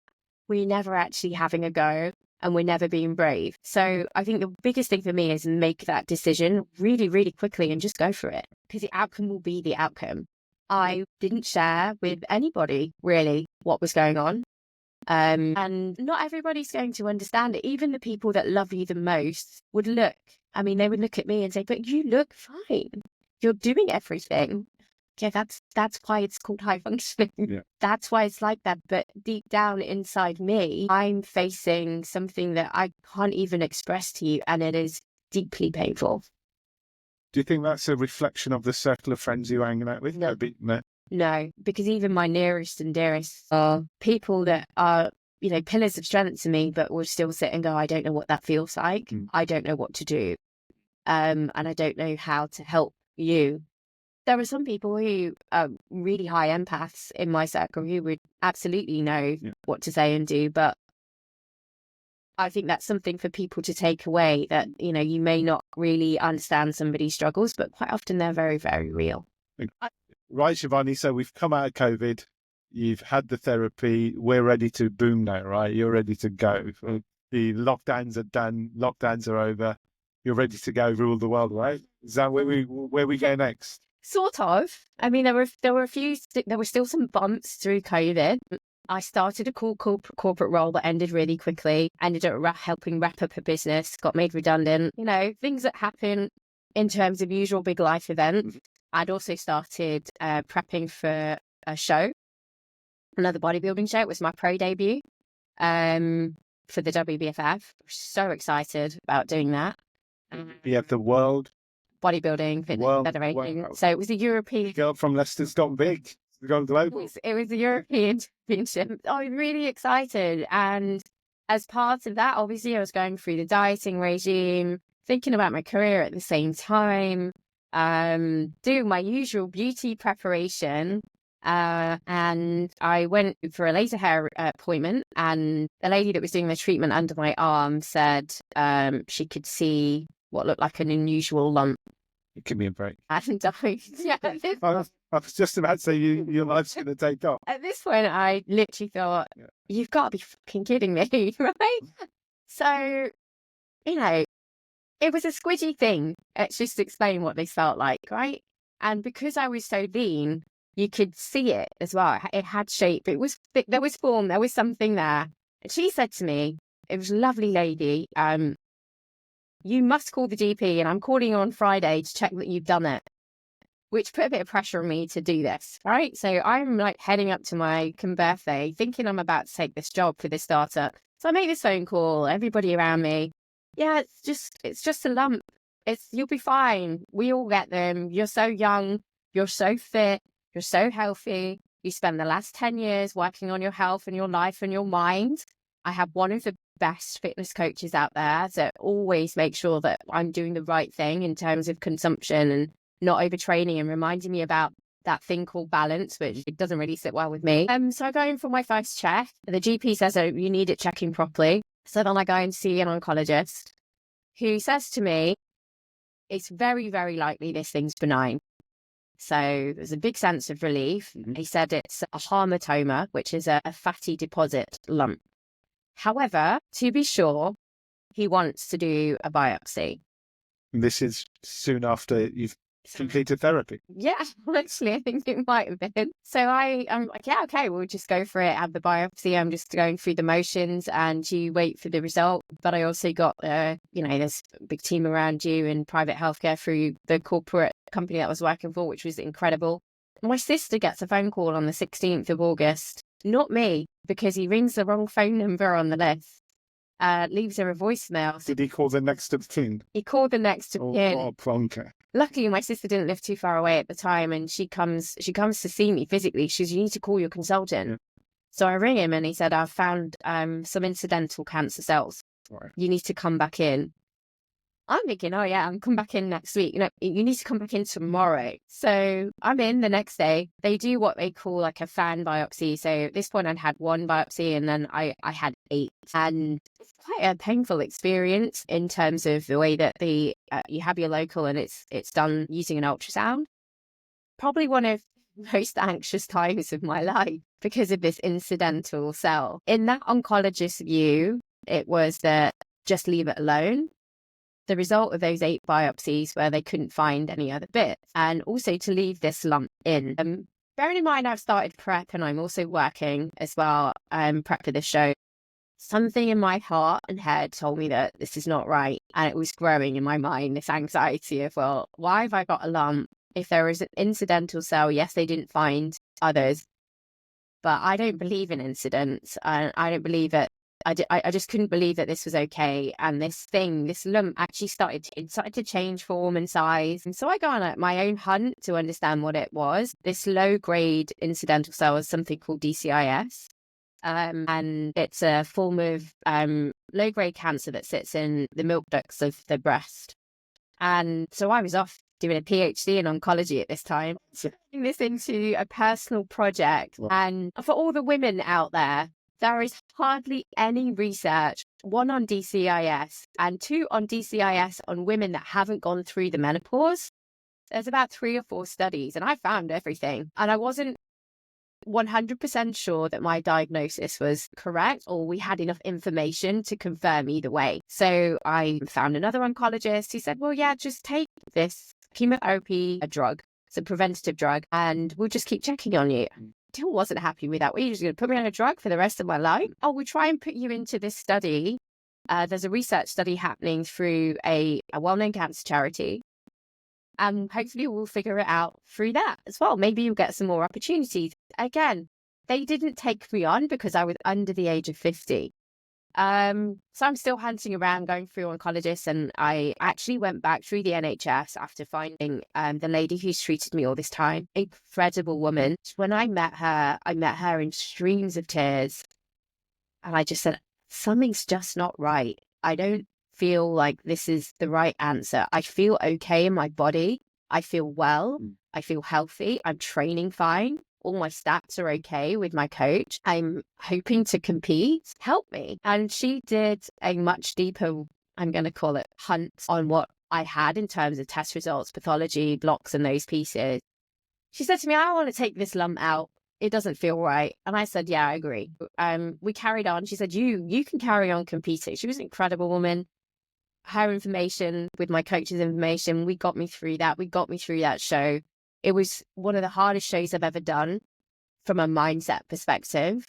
we're never actually having a go and we're never being brave. So I think the biggest thing for me is make that decision really, really quickly and just go for it, because the outcome will be the outcome. I didn't share with anybody really what was going on. And not everybody's going to understand it. Even the people that love you the most would look, I mean, they would look at me and say, but you look fine. You're doing everything. Yeah, that's why it's called high functioning. Yeah. That's why it's like that. But deep down inside me, I'm facing something that I can't even express to you, and it is deeply painful. Do you think that's a reflection of the circle of friends you're hanging out with? No. No. No, because even my nearest and dearest are people that are, pillars of strength to me, but will still sit and go, I don't know what that feels like. I don't know what to do. And I don't know how to help you. There are some people who are really high empaths in my circle who would absolutely know what to say and do. But I think that's something for people to take away, that, you may not really understand somebody's struggles, but quite often they're very, very real. Right, Shivani. So we've come out of COVID. You've had the therapy. We're ready to boom now, right? You're ready to go. The lockdowns are done. Lockdowns are over. You're ready to go rule the world, right? Is that where we go next? Sort of. I mean, there were still some bumps through COVID. I started a cool corporate role that ended really quickly. Ended up helping wrap up a business. Got made redundant. Things that happen in terms of usual big life events. I'd also started prepping for a show, another bodybuilding show. It was my pro debut for the WBFF. So excited about doing that. You have the World Bodybuilding Fitness Federation. Wow. So it was a European... The girl from Leicester's gone big. It's gone global. It was a European championship. I was really excited. And as part of that, obviously, I was going through the dieting regime, thinking about my career at the same time, doing my usual beauty preparation. And I went for a laser hair appointment, and the lady that was doing the treatment under my arm said she could see what looked like an unusual lump. Give me a break. And I was just about to say your life's going to take off. At this point, I literally thought, you've got to be fucking kidding me, right? So, it was a squidgy thing. It's just to explain what this felt like, right? And because I was so lean, you could see it as well. It had shape. It was thick. There was form. There was something there. And she said to me, it was a lovely lady, you must call the GP, and I'm calling you on Friday to check that you've done it, which put a bit of pressure on me to do this, right? So I'm like heading up to my birthday thinking I'm about to take this job for this startup. So I make this phone call, everybody around me. Yeah, it's just a lump. You'll be fine. We all get them. You're so young. You're so fit. You're so healthy. You spend the last 10 years working on your health and your life and your mind. I have one of the best fitness coaches out there that always make sure that I'm doing the right thing in terms of consumption and not overtraining, and reminding me about that thing called balance, which it doesn't really sit well with me. So I go in for my first check. The GP says, oh, you need it checking properly. So then I go and see an oncologist who says to me, it's very, very likely this thing's benign. So there's a big sense of relief. He said it's a hamartoma, which is a fatty deposit lump. However, to be sure, he wants to do a biopsy. This is soon after you've completed therapy. Yeah, actually, I think it might have been. So I'm like, yeah, okay, we'll just go for it, have the biopsy. I'm just going through the motions and you wait for the result. But I also got, there's a big team around you in private healthcare through the corporate company that I was working for, which was incredible. My sister gets a phone call on the 16th of August. Not me, because he rings the wrong phone number on the list. leaves her a voicemail. Did he call the next of kin? He called the next of kin. Oh, plonker. Luckily, my sister didn't live too far away at the time, and she comes to see me physically. She says, "You need to call your consultant." Yeah. So I ring him, and he said, "I've found some incidental cancer cells. Right. You need to come back in." I'm thinking, "Oh yeah, I'm come back in next week. You need to come back in tomorrow." So I'm in the next day. They do what they call like a fan biopsy. So at this point, I'd had one biopsy, and then I had 8, and it's quite a painful experience in terms of the way that you have your local, and it's done using an ultrasound. Probably one of the most anxious times of my life because of this incidental cell. In that oncologist's view, it was that just leave it alone. The result of those 8 biopsies where they couldn't find any other bits, and also to leave this lump in. Bearing in mind I've started prep and I'm also working as well, prep for the show, something in my heart and head told me that this is not right. And it was growing in my mind, this anxiety of, well, why have I got a lump? If there is an incidental cell, yes, they didn't find others, but I don't believe in incidents. I don't believe it. I just couldn't believe that this was okay. And this lump actually started to change form and size. And so I go on my own hunt to understand what it was. This low-grade incidental cell is something called DCIS. And it's a form of low-grade cancer that sits in the milk ducts of the breast. And so I was off doing a PhD in oncology at this time, turning this into a personal project. Wow. And for all the women out there is hardly any research, 1 on DCIS and 2 on DCIS on women that haven't gone through the menopause. There's about 3 or 4 studies, and I found everything. And I wasn't 100% sure that my diagnosis was correct, or we had enough information to confirm either way. So I found another oncologist who said, well, yeah, just take this chemotherapy, a drug. It's a preventative drug, and we'll just keep checking on you. Still wasn't happy with that. Well, you're just going to put me on a drug for the rest of my life? Oh, we'll try and put you into this study. There's a research study happening through a well-known cancer charity. And hopefully we'll figure it out through that as well. Maybe you'll get some more opportunities. Again, they didn't take me on because I was under the age of 50. So I'm still hunting around, going through oncologists, and I actually went back through the NHS after finding the lady who's treated me all this time. Incredible woman. When I met her in streams of tears, and I just said, something's just not right. I don't feel like this is the right answer. I feel okay in my body. I feel well. I feel healthy. I'm training fine. All my stats are okay with my coach. I'm hoping to compete. Help me. And she did a much deeper, I'm going to call it, hunt on what I had in terms of test results, pathology, blocks, and those pieces. She said to me, I want to take this lump out. It doesn't feel right. And I said, yeah, I agree. We carried on. She said, you can carry on competing. She was an incredible woman. Her information with my coach's information, we got me through that. We got me through that show. It was one of the hardest shows I've ever done from a mindset perspective.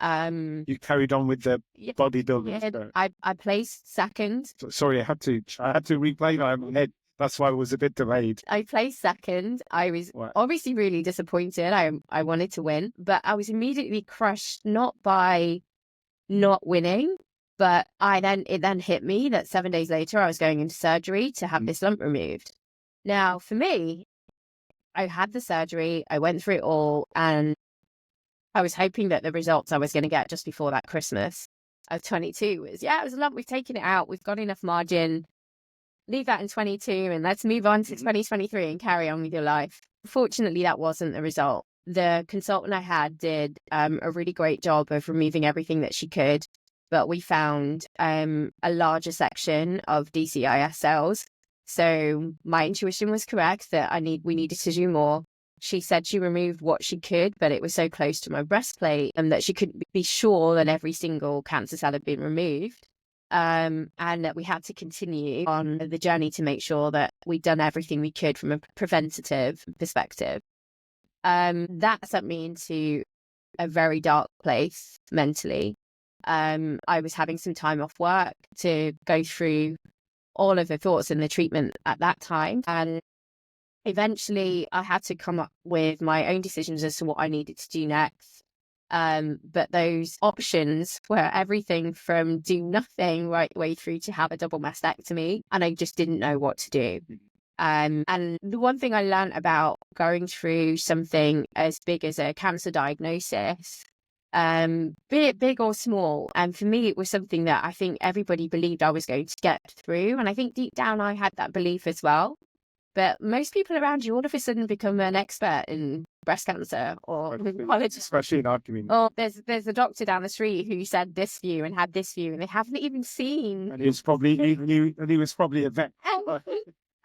You carried on with the bodybuilding. Yeah, I placed second. Sorry, I had to replay that in my head. That's why I was a bit delayed. I placed second. I was obviously really disappointed. I wanted to win, but I was immediately crushed, not by not winning, but it then hit me that 7 days later I was going into surgery to have this lump removed. Now, for me, I had the surgery, I went through it all, and I was hoping that the results I was going to get just before that Christmas of 22 was, it was a lump, we've taken it out, we've got enough margin, leave that in 22 and let's move on to 2023 and carry on with your life. Fortunately, that wasn't the result. The consultant I had did a really great job of removing everything that she could, but we found a larger section of DCIS cells. So my intuition was correct that we needed to do more. She said she removed what she could, but it was so close to my breastplate and that she couldn't be sure that every single cancer cell had been removed. And that we had to continue on the journey to make sure that we'd done everything we could from a preventative perspective. That sent me into a very dark place mentally. I was having some time off work to go through all of the thoughts and the treatment at that time. And eventually I had to come up with my own decisions as to what I needed to do next. But those options were everything from do nothing right way through to have a double mastectomy. And I just didn't know what to do. And the one thing I learned about going through something as big as a cancer diagnosis, be it big or small, and for me, it was something that I think everybody believed I was going to get through. And I think deep down, I had that belief as well. But most people around you all of a sudden become an expert in breast cancer or especially in our community. Or there's a doctor down the street who said this view and had this view, and they haven't even seen. And he was probably a vet.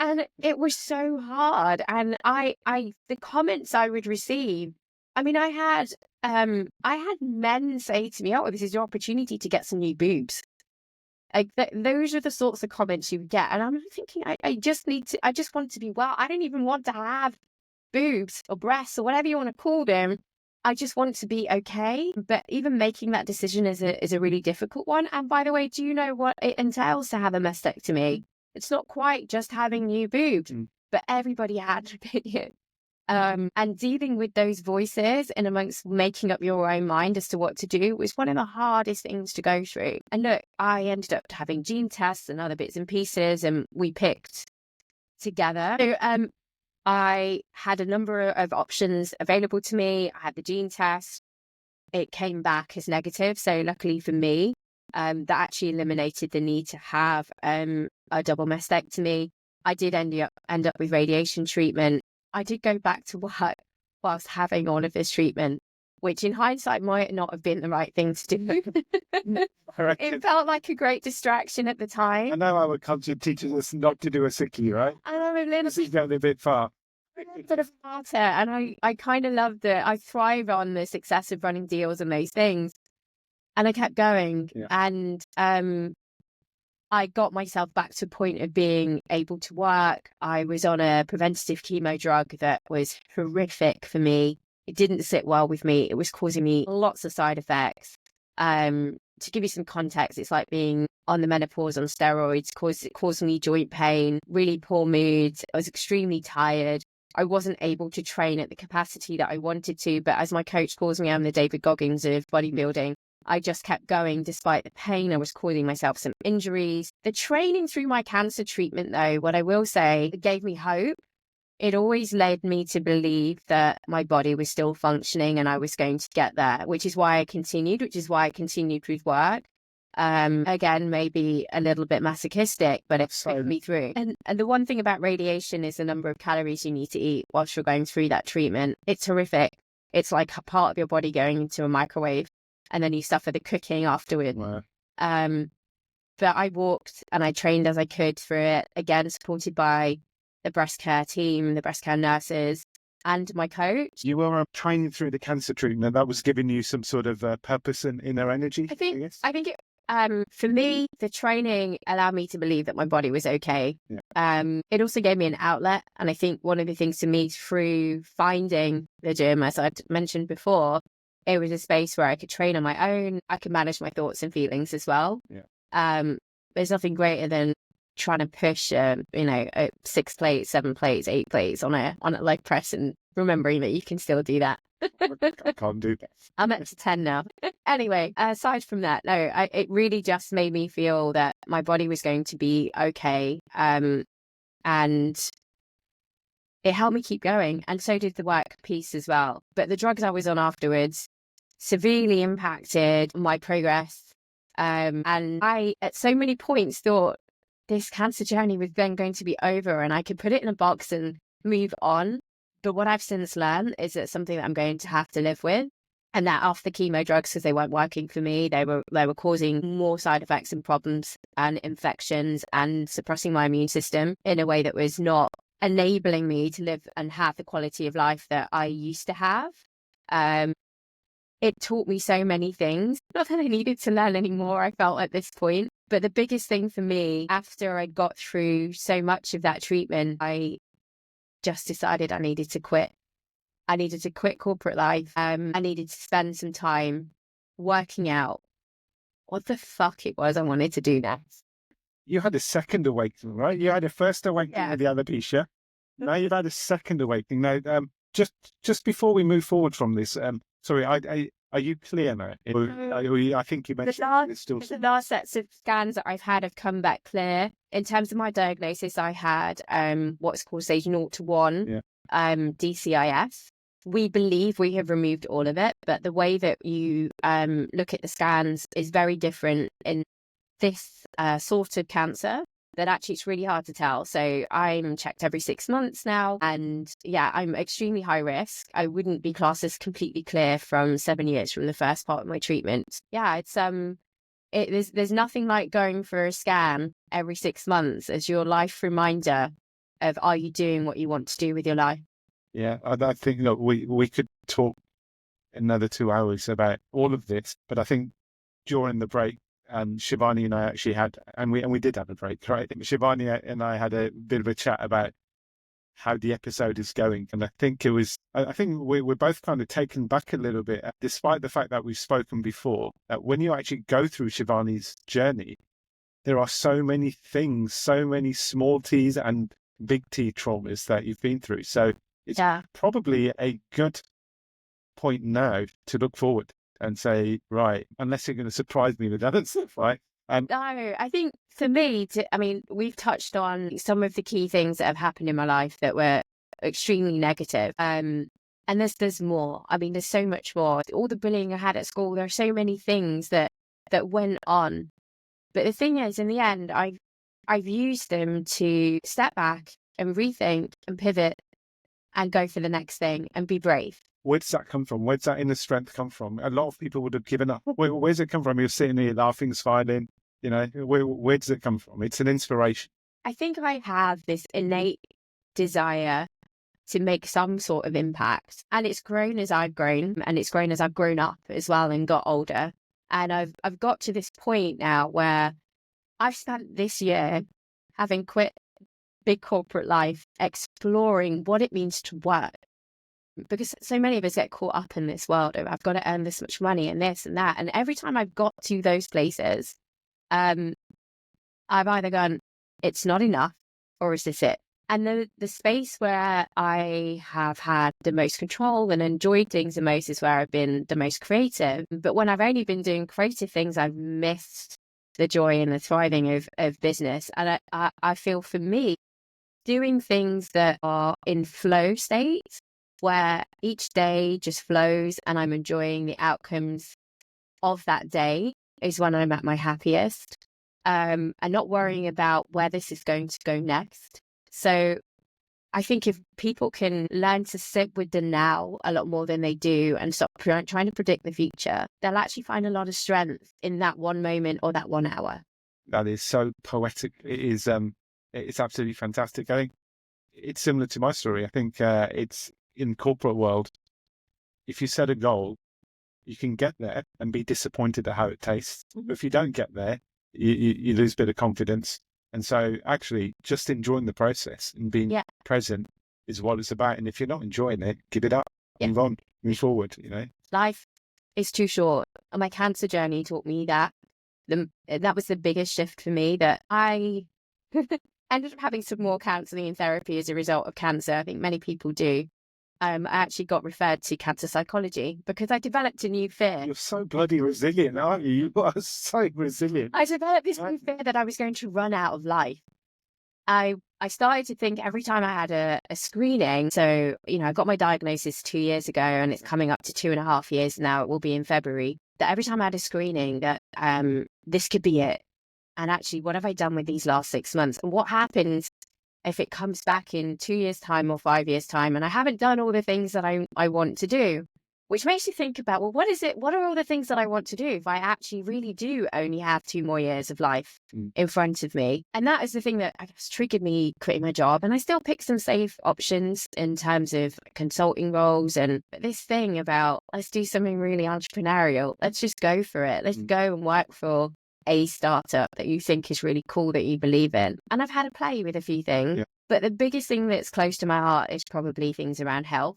And it was so hard. And the comments I would receive, I mean, I had men say to me, "Oh, this is your opportunity to get some new boobs." Like those are the sorts of comments you would get. And I'm thinking, I just want to be well. I don't even want to have boobs or breasts or whatever you want to call them. I just want to be okay. But even making that decision is a really difficult one. And by the way, do you know what it entails to have a mastectomy? It's not quite just having new boobs, but everybody had an opinion. And dealing with those voices and amongst making up your own mind as to what to do was one of the hardest things to go through. And look, I ended up having gene tests and other bits and pieces, and we picked together. So, I had a number of options available to me. I had the gene test. It came back as negative. So luckily for me, that actually eliminated the need to have a double mastectomy. I did end up with radiation treatment. I did go back to work whilst having all of this treatment, which in hindsight might not have been the right thing to do. It felt like a great distraction at the time. I know our culture teaches us not to do a sickie, right? And I'm a little This is getting a bit far. bit of a martyr, and I kind of loved it. I thrive on the success of running deals and those things. And I kept going. Yeah. And I got myself back to a point of being able to work. I was on a preventative chemo drug that was horrific for me. It didn't sit well with me. It was causing me lots of side effects. To give you some context, it's like being on the menopause on steroids, causing me joint pain, really poor mood. I was extremely tired. I wasn't able to train at the capacity that I wanted to. But as my coach calls me, I'm the David Goggins of bodybuilding. I just kept going despite the pain. I was causing myself some injuries. The training through my cancer treatment, though, what I will say, it gave me hope. It always led me to believe that my body was still functioning and I was going to get there, which is why I continued with work. Again, maybe a little bit masochistic, but it took me through. And the one thing about radiation is the number of calories you need to eat whilst you're going through that treatment. It's horrific. It's like a part of your body going into a microwave, and then you suffer the cooking afterward. Wow. But I walked and I trained as I could through it, again, supported by the breast care team, the breast care nurses, and my coach. You were training through the cancer treatment. That was giving you some sort of purpose and inner energy, I think it, for me, the training allowed me to believe that my body was okay. Yeah. It also gave me an outlet. And I think one of the things to me through finding the gym, as I'd mentioned before, it was a space where I could train on my own. I could manage my thoughts and feelings as well. Yeah. There's nothing greater than trying to push, 6 plates, 7 plates, 8 plates on a leg press, and remembering that you can still do that. I can't do that. I'm up to 10 now. Anyway, aside from that, no, it really just made me feel that my body was going to be okay. And it helped me keep going. And so did the work piece as well. But the drugs I was on afterwards severely impacted my progress. And I, at so many points, thought this cancer journey was then going to be over and I could put it in a box and move on. But what I've since learned is that something that I'm going to have to live with. And that after the chemo drugs, because they weren't working for me, they were causing more side effects and problems and infections and suppressing my immune system in a way that was not enabling me to live and have the quality of life that I used to have. It taught me so many things. Not that I needed to learn anymore, I felt at this point. But the biggest thing for me, after I got through so much of that treatment, I just decided I needed to quit. I needed to quit corporate life. I needed to spend some time working out what the fuck it was I wanted to do next. You had a second awakening, right? You had a first awakening with the alopecia. Now you've had a second awakening. Now, just before we move forward from this, sorry, Are you clear now? I think you mentioned it's still. The last sets of scans that I've had have come back clear. In terms of my diagnosis, I had what's called stage 0 to 1, DCIS. We believe we have removed all of it, but the way that you look at the scans is very different in this sort of cancer, that actually it's really hard to tell. So I'm checked every 6 months now, and I'm extremely high risk. I wouldn't be classed as completely clear from 7 years from the first part of my treatment. It's there's nothing like going for a scan every 6 months as your life reminder of, are you doing what you want to do with your life? Yeah, I think we could talk another 2 hours about all of this, but I think during the break, Shivani and I actually had, and we did have a break, right? Shivani and I had a bit of a chat about how the episode is going, and I think we're both kind of taken back a little bit, despite the fact that we've spoken before. That when you actually go through Shivani's journey, there are so many things, so many small T's and big T traumas that you've been through. So it's probably a good point now to look forward and say, right, unless you're going to surprise me with other stuff, right? No, I think for me, we've touched on some of the key things that have happened in my life that were extremely negative. And there's more. There's so much more. All the bullying I had at school, there are so many things that went on. But the thing is, in the end, I've used them to step back and rethink and pivot and go for the next thing and be brave. Where does that come from? Where does that inner strength come from? A lot of people would have given up. Where's it come from? You're sitting here laughing, smiling. Where does it come from? It's an inspiration. I think I have this innate desire to make some sort of impact, and it's grown as I've grown, and it's grown as I've grown up as well and got older. And I've got to this point now where I've spent this year, having quit big corporate life, exploring what it means to work. Because so many of us get caught up in this world of, I've got to earn this much money and this and that. And every time I've got to those places, I've either gone, it's not enough, or is this it? And the space where I have had the most control and enjoyed things the most is where I've been the most creative. But when I've only been doing creative things, I've missed the joy and the thriving of business. And I feel, for me, doing things that are in flow state, where each day just flows and I'm enjoying the outcomes of that day, is when I'm at my happiest, and not worrying about where this is going to go next. So I think if people can learn to sit with the now a lot more than they do and stop trying to predict the future, they'll actually find a lot of strength in that one moment or that 1 hour. That is so poetic. It is, it's absolutely fantastic. I think it's similar to my story. I think it's in corporate world, if you set a goal, you can get there and be disappointed at how it tastes. If you don't get there, you lose a bit of confidence. And so actually just enjoying the process and being present is what it's about. And if you're not enjoying it, give it up, move on, move forward, Life is too short. And my cancer journey taught me that. That was the biggest shift for me, that I ended up having some more counselling and therapy as a result of cancer. I think many people do. I actually got referred to cancer psychology because I developed a new fear. You're so bloody resilient, aren't you? You are so resilient. I developed this new fear that I was going to run out of life. I started to think every time I had a screening, so, I got my diagnosis 2 years ago and it's coming up to 2.5 years now, it will be in February, that every time I had a screening that this could be it. And actually, what have I done with these last 6 months? And what happens if it comes back in 2 years' time or 5 years' time and I haven't done all the things that I want to do? Which makes you think about, well, what are all the things that I want to do if I actually really do only have 2 more years of life in front of me? And that is the thing that has triggered me quitting my job. And I still pick some safe options in terms of consulting roles. And this thing about, let's do something really entrepreneurial. Let's just go for it. Let's go and work for a startup that you think is really cool, that you believe in. And I've had a play with a few things, but the biggest thing that's close to my heart is probably things around health.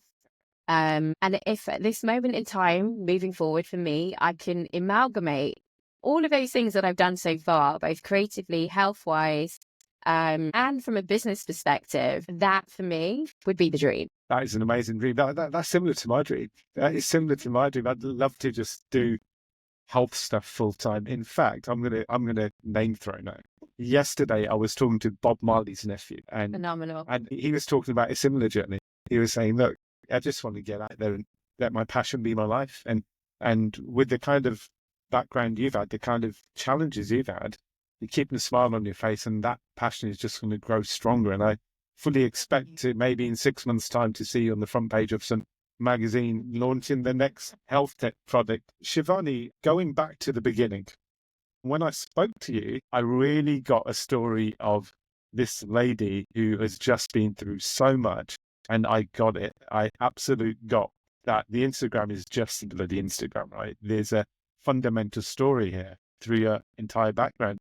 And if at this moment in time, moving forward for me, I can amalgamate all of those things that I've done so far, both creatively, health-wise, and from a business perspective, that for me would be the dream. That is an amazing dream. That's similar to my dream. That is similar to my dream. I'd love to just do health stuff full time. In fact, I'm gonna name throw now. Yesterday, I was talking to Bob Marley's nephew, Phenomenal. and he was talking about a similar journey. He was saying, "Look, I just want to get out there and let my passion be my life." And with the kind of background you've had, the kind of challenges you've had, you're keeping a smile on your face, and that passion is just going to grow stronger. And I fully expect to maybe in 6 months' time to see you on the front page of some magazine launching the next health tech product. Shivani, going back to the beginning, when I spoke to you, I really got a story of this lady who has just been through so much, and I got it. I absolutely got that. The Instagram is just bloody Instagram, right? There's a fundamental story here through your entire background.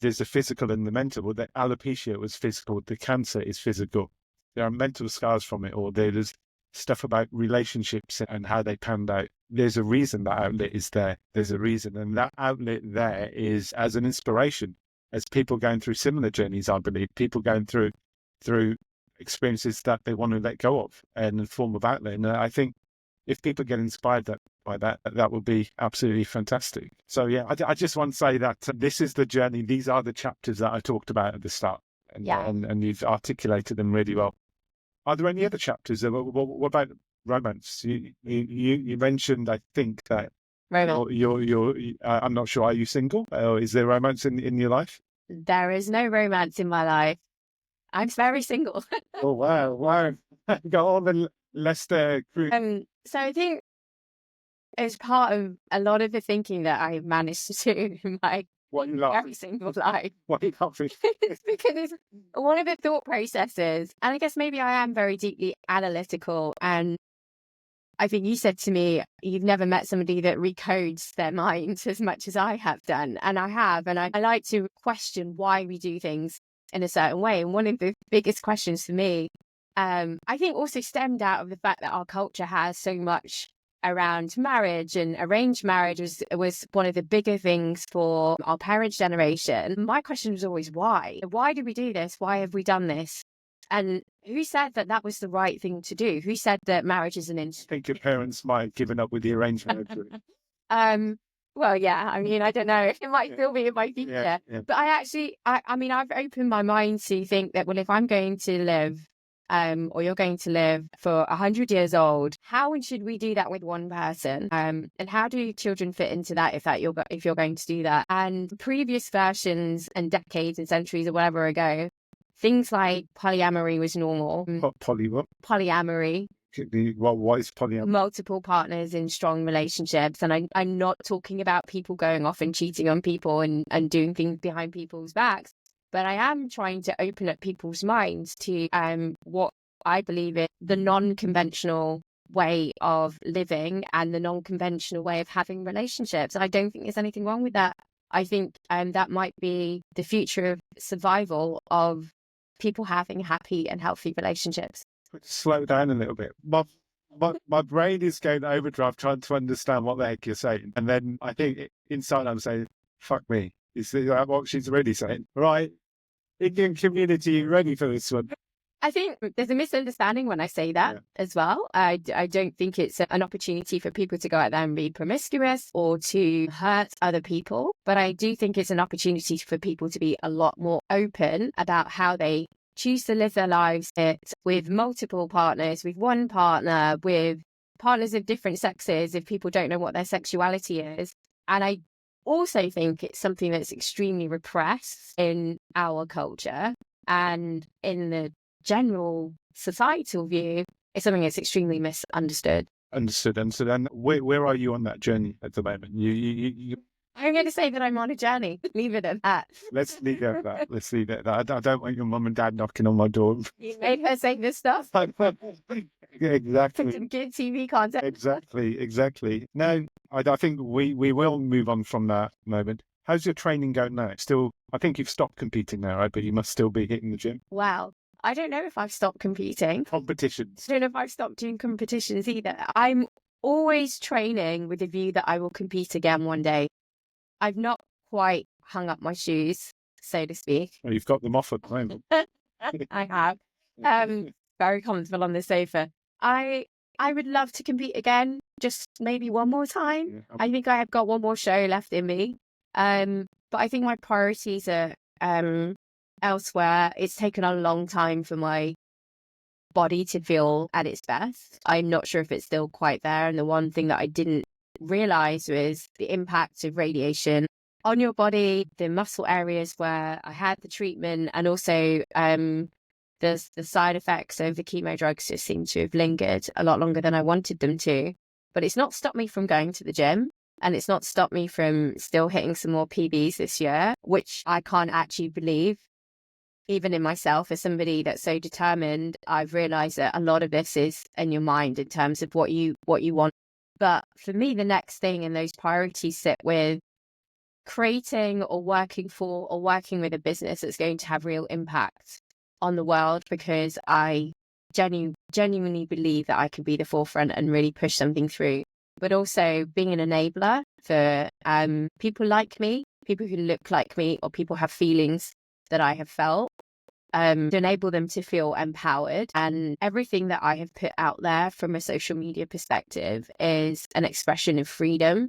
There's the physical and the mental. Well, the alopecia was physical. The cancer is physical. There are mental scars from it all. There's stuff about relationships and how they panned out. There's a reason that outlet is there. There's a reason. And that outlet there is as an inspiration, as people going through similar journeys, I believe, people going through experiences that they want to let go of and in form of outlet. And I think if people get inspired by that, that would be absolutely fantastic. So yeah, I just want to say that this is the journey. These are the chapters that I talked about at the start, and you've articulated them really well. Are there any other chapters? What about romance? You mentioned, I think, that Romance. I'm not sure. Are you single? Or is there romance in your life? There is no romance in my life. I'm very single. Oh wow! Go on and Leicester. So I think it's part of a lot of the thinking that I've managed to do in my very single life. What are you laughing? It's because it's one of the thought processes, and I guess maybe I am very deeply analytical. And I think you said to me, you've never met somebody that recodes their minds as much as I have done. And I have. And I like to question why we do things in a certain way. And one of the biggest questions for me, I think also stemmed out of the fact that our culture has so much around marriage, and arranged marriage was one of the bigger things for our parents' generation. My question was always why? Why did we do this? Why have we done this? And who said that that was the right thing to do? Who said that marriage is an instinct? I think your parents might have given up with the arranged marriage. Well, yeah, I mean, I don't know. It might still be in my future. Yeah. But I mean, I've opened my mind to think that, well, if I'm going to live, or you're going to live for 100 years old, how should we do that with one person? And how do children fit into that if you're going to do that? And previous versions and decades and centuries or whatever ago, things like polyamory was normal. What? Polyamory. What is polyamory? Multiple partners in strong relationships. And I'm not talking about people going off and cheating on people and doing things behind people's backs. But I am trying to open up people's minds to what I believe is the non-conventional way of living and the non-conventional way of having relationships. I don't think there's anything wrong with that. I think that might be the future of survival of people having happy and healthy relationships. Slow down a little bit. My brain is going overdrive trying to understand what the heck you're saying. And then I think inside I'm saying, fuck me. Is that what she's really saying? Right. Indian community, ready for this one? I think there's a misunderstanding when I say that as well. I don't think it's an opportunity for people to go out there and be promiscuous or to hurt other people. But I do think it's an opportunity for people to be a lot more open about how they choose to live their lives with multiple partners, with one partner, with partners of different sexes, if people don't know what their sexuality is. And I also think it's something that's extremely repressed in our culture, and in the general societal view, it's something that's extremely misunderstood. Understood. And where are you on that journey at the moment? You I'm going to say that I'm on a journey. Leave it at that. Let's leave it at that. I don't want your mum and dad knocking on my door. You made her say this stuff. Exactly. Some good TV content. Exactly. No, I think we will move on from that moment. How's your training going now? Still, I think you've stopped competing now, right? But you must still be hitting the gym. Wow. I don't know if I've stopped competing. Competitions. I don't know if I've stopped doing competitions either. I'm always training with the view that I will compete again one day. I've not quite hung up my shoes so to speak. Well, you've got them off at the moment. I have. Very comfortable on the sofa. I would love to compete again, just maybe one more time. Yeah. I think I have got one more show left in me. But I think my priorities are elsewhere. It's taken a long time for my body to feel at its best. I'm not sure if it's still quite there. And the one thing that I didn't realize was the impact of radiation on your body, the muscle areas where I had the treatment, and also the side effects of the chemo drugs just seem to have lingered a lot longer than I wanted them to. But it's not stopped me from going to the gym, and it's not stopped me from still hitting some more PBs this year, which I can't actually believe. Even in myself, as somebody that's so determined, I've realized that a lot of this is in your mind in terms of what you want. But for me, the next thing in those priorities sit with creating or working for or working with a business that's going to have real impact on the world, because I genuinely believe that I can be the forefront and really push something through. But also being an enabler for people like me, people who look like me, or people have feelings that I have felt, to enable them to feel empowered. And everything that I have put out there from a social media perspective is an expression of freedom.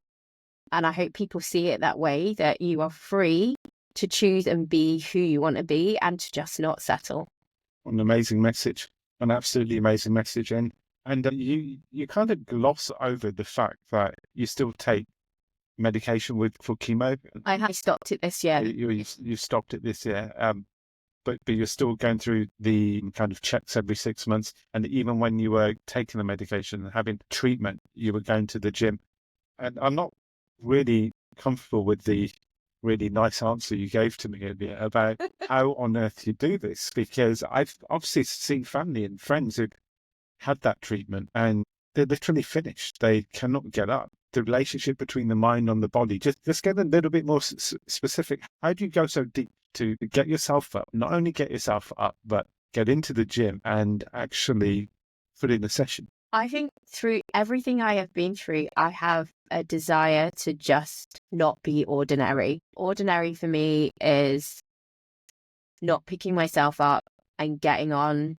And I hope people see it that way, that you are free to choose and be who you want to be and to just not settle. An amazing message, an absolutely amazing message. And you kind of gloss over the fact that you still take medication for chemo. I have stopped it this year. You stopped it this year, but you're still going through the kind of checks every 6 months. And even when you were taking the medication and having treatment, you were going to the gym. And I'm not really comfortable with the really nice answer you gave to me earlier about how on earth you do this, because I've obviously seen family and friends who've had that treatment and they're literally finished. They cannot get up. The relationship between the mind and the body, just get a little bit more specific. How do you go so deep to get yourself up, not only get yourself up, but get into the gym and actually put in a session? I think through everything I have been through, I have a desire to just not be ordinary. Ordinary for me is not picking myself up and getting on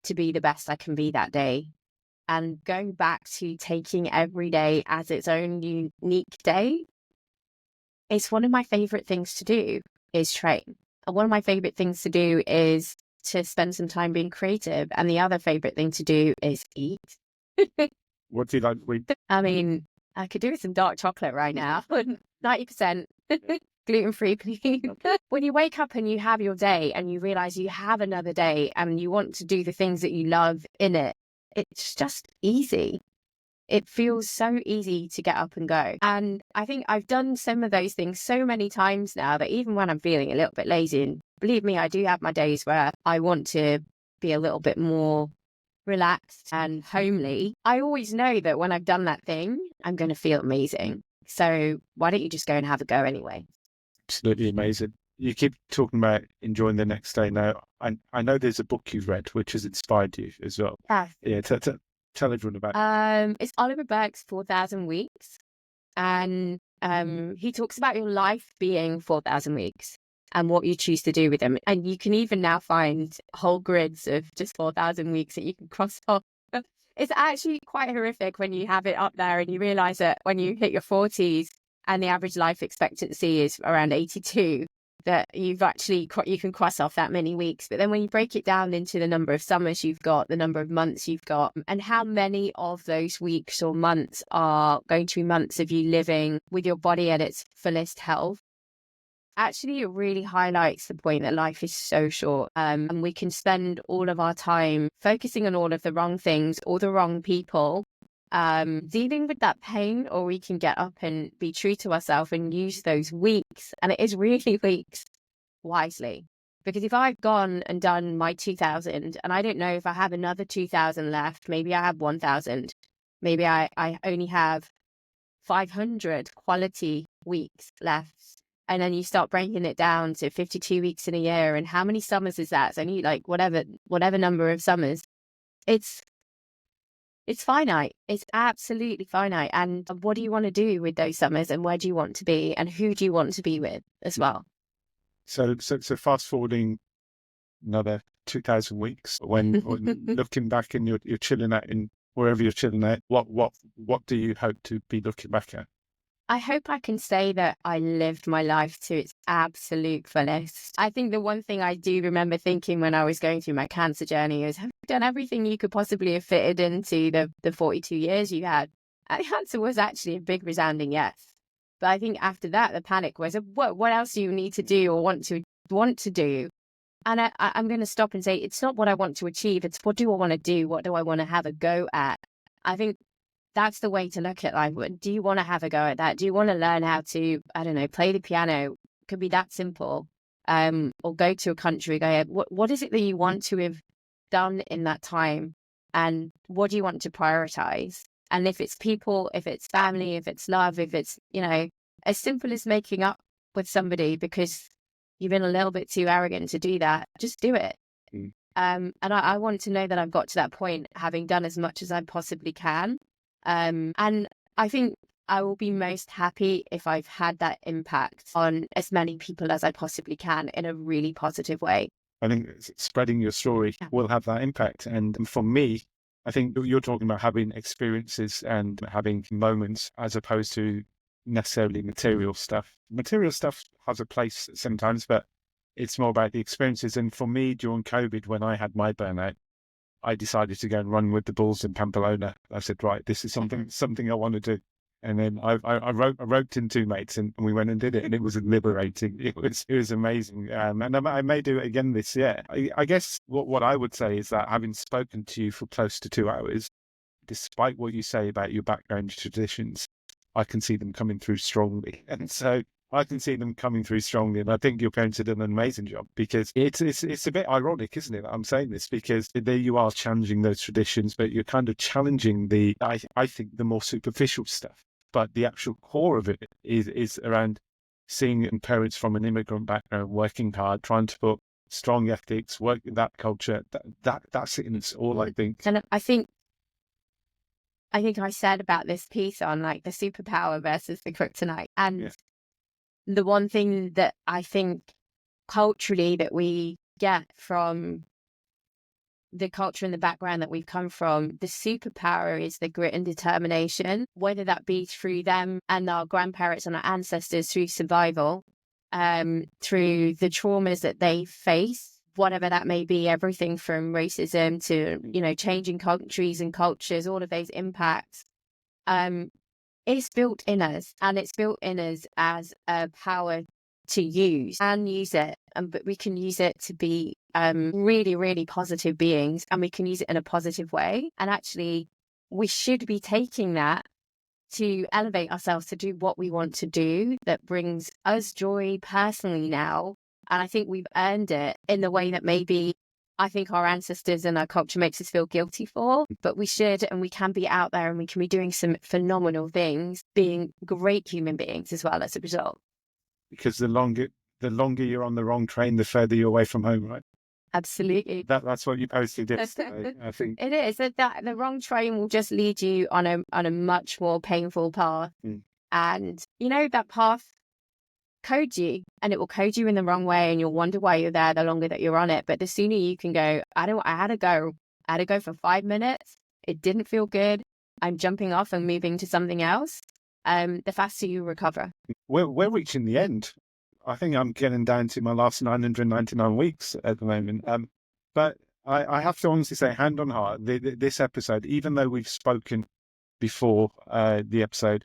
to be the best I can be that day. And going back to taking every day as its own unique day, it's one of my favorite things to do is train. And one of my favorite things to do is to spend some time being creative. And the other favorite thing to do is eat. What do you like to eat? I mean, I could do with some dark chocolate right now. 90% gluten-free, please. When you wake up and you have your day and you realize you have another day and you want to do the things that you love in it, it's just easy. It feels so easy to get up and go. And I think I've done some of those things so many times now that even when I'm feeling a little bit lazy, and believe me, I do have my days where I want to be a little bit more relaxed and homely, I always know that when I've done that thing, I'm going to feel amazing. So why don't you just go and have a go anyway? Absolutely amazing. You keep talking about enjoying the next day. Now, I know there's a book you've read which has inspired you as well. Yeah, tell everyone about it. It's Oliver Burke's 4,000 Weeks. And he talks about your life being 4,000 weeks and what you choose to do with them. And you can even now find whole grids of just 4,000 weeks that you can cross off. It's actually quite horrific when you have it up there and you realize that when you hit your 40s and the average life expectancy is around 82, that you can cross off that many weeks. But then when you break it down into the number of summers you've got, the number of months you've got, and how many of those weeks or months are going to be months of you living with your body at its fullest health, actually it really highlights the point that life is so short, and we can spend all of our time focusing on all of the wrong things or the wrong people, dealing with that pain, or we can get up and be true to ourselves and use those weeks, and it is really weeks, wisely. Because if I've gone and done my 2,000 and I don't know if I have another 2,000 left, maybe I have 1,000, maybe I only have 500 quality weeks left. And then you start breaking it down to 52 weeks in a year. And how many summers is that? It's only like whatever number of summers. It's finite. It's absolutely finite. And what do you want to do with those summers? And where do you want to be? And who do you want to be with as well? So fast forwarding another 2,000 weeks when looking back and you're chilling out in wherever you're chilling out, what do you hope to be looking back at? I hope I can say that I lived my life to its absolute fullest. I think the one thing I do remember thinking when I was going through my cancer journey is, have you done everything you could possibly have fitted into the 42 years you had? And the answer was actually a big resounding yes. But I think after that, the panic was, what else do you need to do or want to do? And I'm going to stop and say, it's not what I want to achieve. It's what do I want to do? What do I want to have a go at? I think that's the way to look at life. Do you want to have a go at that? Do you want to learn how to, I don't know, play the piano? It could be that simple. Or go to a country, what is it that you want to have done in that time? And what do you want to prioritize? And if it's people, if it's family, if it's love, if it's, as simple as making up with somebody because you've been a little bit too arrogant to do that, just do it. And I want to know that I've got to that point, having done as much as I possibly can. And I think I will be most happy if I've had that impact on as many people as I possibly can in a really positive way. I think spreading your story will have that impact. And for me, I think you're talking about having experiences and having moments as opposed to necessarily material stuff. Material stuff has a place sometimes, but it's more about the experiences. And for me, during COVID, when I had my burnout, I decided to go and run with the bulls in Pamplona. I said, right, this is something I want to do. And then I roped in two mates and we went and did it, and it was liberating. It was amazing. And I may do it again this year. I guess what I would say is that having spoken to you for close to 2 hours, despite what you say about your background traditions, I can see them coming through strongly. And so I can see them coming through strongly, and I think your parents did an amazing job, because it's a bit ironic, isn't it, that I'm saying this, because there you are challenging those traditions, but you're kind of challenging I think the more superficial stuff, but the actual core of it is around seeing parents from an immigrant background working hard, trying to put strong ethics, work with that culture. That's it, and it's all I think. And I think I said about this piece on like the superpower versus the kryptonite, and the one thing that I think culturally that we get from the culture and the background that we've come from, the superpower is the grit and determination, whether that be through them and our grandparents and our ancestors through survival, through the traumas that they face, whatever that may be, everything from racism to, changing countries and cultures, all of those impacts. It's built in us, and it's built in us as a power to use and use it. But we can use it to be really, really positive beings, and we can use it in a positive way. And actually, we should be taking that to elevate ourselves to do what we want to do that brings us joy personally now. And I think we've earned it in the way that maybe I think our ancestors and our culture makes us feel guilty for, but we should, and we can be out there and we can be doing some phenomenal things, being great human beings as well as a result. Because the longer you're on the wrong train, the further you're away from home, right? Absolutely. That's what you posted yesterday, I think. It is that the wrong train will just lead you on a much more painful path. And that path code you, and it will code you in the wrong way, and you'll wonder why you're there the longer that you're on it. But the sooner you can go, I had to go for 5 minutes, it didn't feel good, I'm jumping off and moving to something else, the faster you recover. We're reaching the end. I think I'm getting down to my last 999 weeks at the moment. But I have to honestly say, hand on heart, this episode, even though we've spoken before the episode,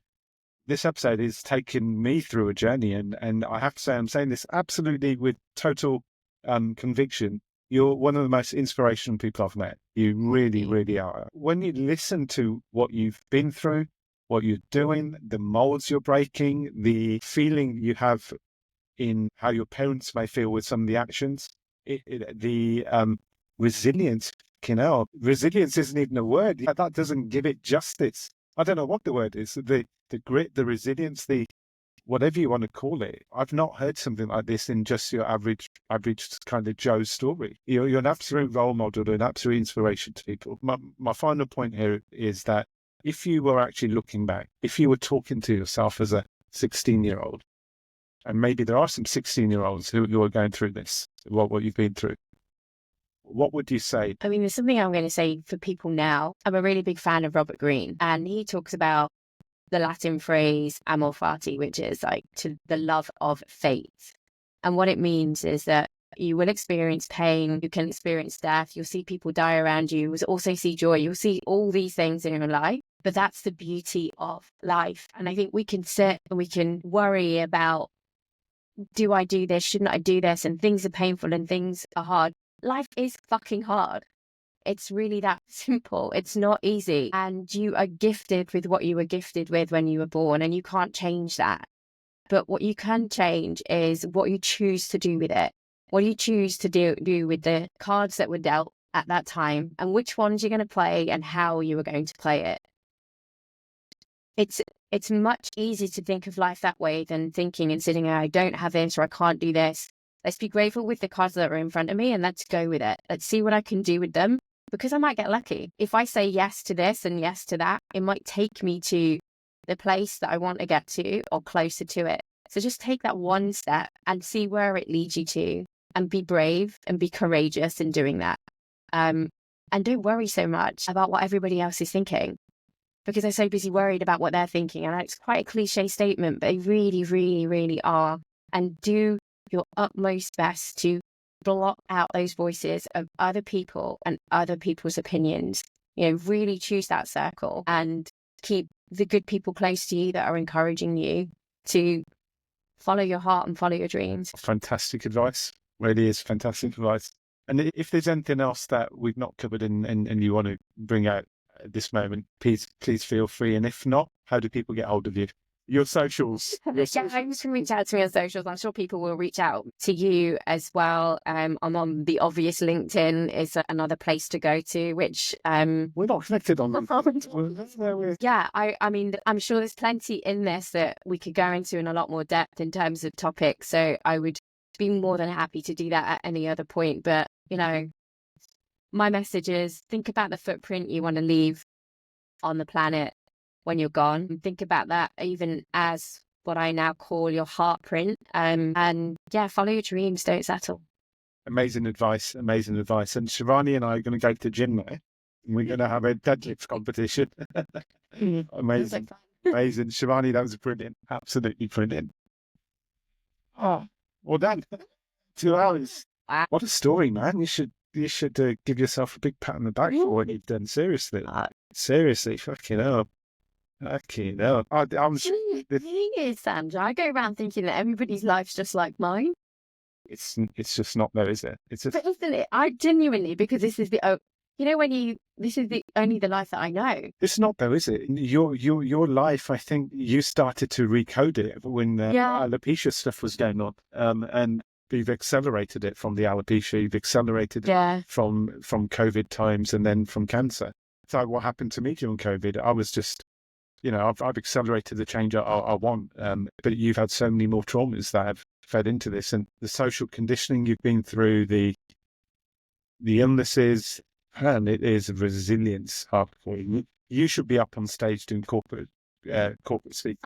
this episode has taken me through a journey, and I have to say, I'm saying this absolutely with total conviction. You're one of the most inspirational people I've met. You really, really are. When you listen to what you've been through, what you're doing, the molds you're breaking, the feeling you have in how your parents may feel with some of the actions, the resilience, resilience isn't even a word. That doesn't give it justice. I don't know what the word is. The grit, the resilience, the whatever you want to call it. I've not heard something like this in just your average kind of Joe story. You're an absolute role model, an absolute inspiration to people. My final point here is that if you were actually looking back, if you were talking to yourself as a 16-year-old, and maybe there are some 16-year-olds who are going through this, what you've been through, what would you say? I mean, there's something I'm going to say for people now. I'm a really big fan of Robert Greene, and he talks about the Latin phrase amor fati, which is like to the love of faith. And what it means is that you will experience pain, you can experience death, you'll see people die around you, you'll also see joy, you'll see all these things in your life. But that's the beauty of life. And I think we can sit and we can worry about, do I do this? Shouldn't I do this? And things are painful and things are hard. Life is fucking hard. It's really that simple. It's not easy. And you are gifted with what you were gifted with when you were born, and you can't change that. But what you can change is what you choose to do with it. What do you choose to do with the cards that were dealt at that time, and which ones you're going to play and how you are going to play it. It's much easier to think of life that way than thinking and sitting there, I don't have this or I can't do this. Let's be grateful with the cards that are in front of me and let's go with it. Let's see what I can do with them, because I might get lucky. If I say yes to this and yes to that, it might take me to the place that I want to get to or closer to it. So just take that one step and see where it leads you to, and be brave and be courageous in doing that. And don't worry so much about what everybody else is thinking, because they're so busy worried about what they're thinking. And it's quite a cliche statement, but they really, really, really are. And do your utmost best to block out those voices of other people and other people's opinions. You know, really choose that circle and keep the good people close to you that are encouraging you to follow your heart and follow your dreams. Fantastic advice. Really is fantastic advice. And if there's anything else that we've not covered and you want to bring out at this moment, please feel free. And if not, how do people get hold of you? Your socials. Yeah, you can reach out to me on socials. I'm sure people will reach out to you as well. I'm on the obvious LinkedIn is another place to go to, which we're not connected on LinkedIn. Yeah, I mean, I'm sure there's plenty in this that we could go into in a lot more depth in terms of topics. So I would be more than happy to do that at any other point. But, you know, my message is think about the footprint you want to leave on the planet when you're gone. Think about that even as what I now call your heart print. And yeah, follow your dreams, don't settle. Amazing advice. And Shivani and I are going to go to the gym now. We're going to have a deadlift competition. Amazing. Amazing. Shivani, that was brilliant. Absolutely brilliant. Oh, well done. 2 hours. Wow. What a story, man. You should give yourself a big pat on the back for what you've done. Seriously. Seriously. Fucking hell. Okay, no. The thing is, Sandra, I go around thinking that everybody's life's just like mine. It's just not there, is it? But isn't it? I genuinely, because this is this is the only the life that I know. It's not though, is it? Your life, I think you started to recode it when alopecia stuff was going on, and you've accelerated it from the alopecia. You've accelerated it from COVID times, and then from cancer. So what happened to me during COVID? I was just, I've accelerated the change I want, but you've had so many more traumas that have fed into this, and the social conditioning you've been through, the illnesses, and it is a resilience. You should be up on stage doing corporate speak.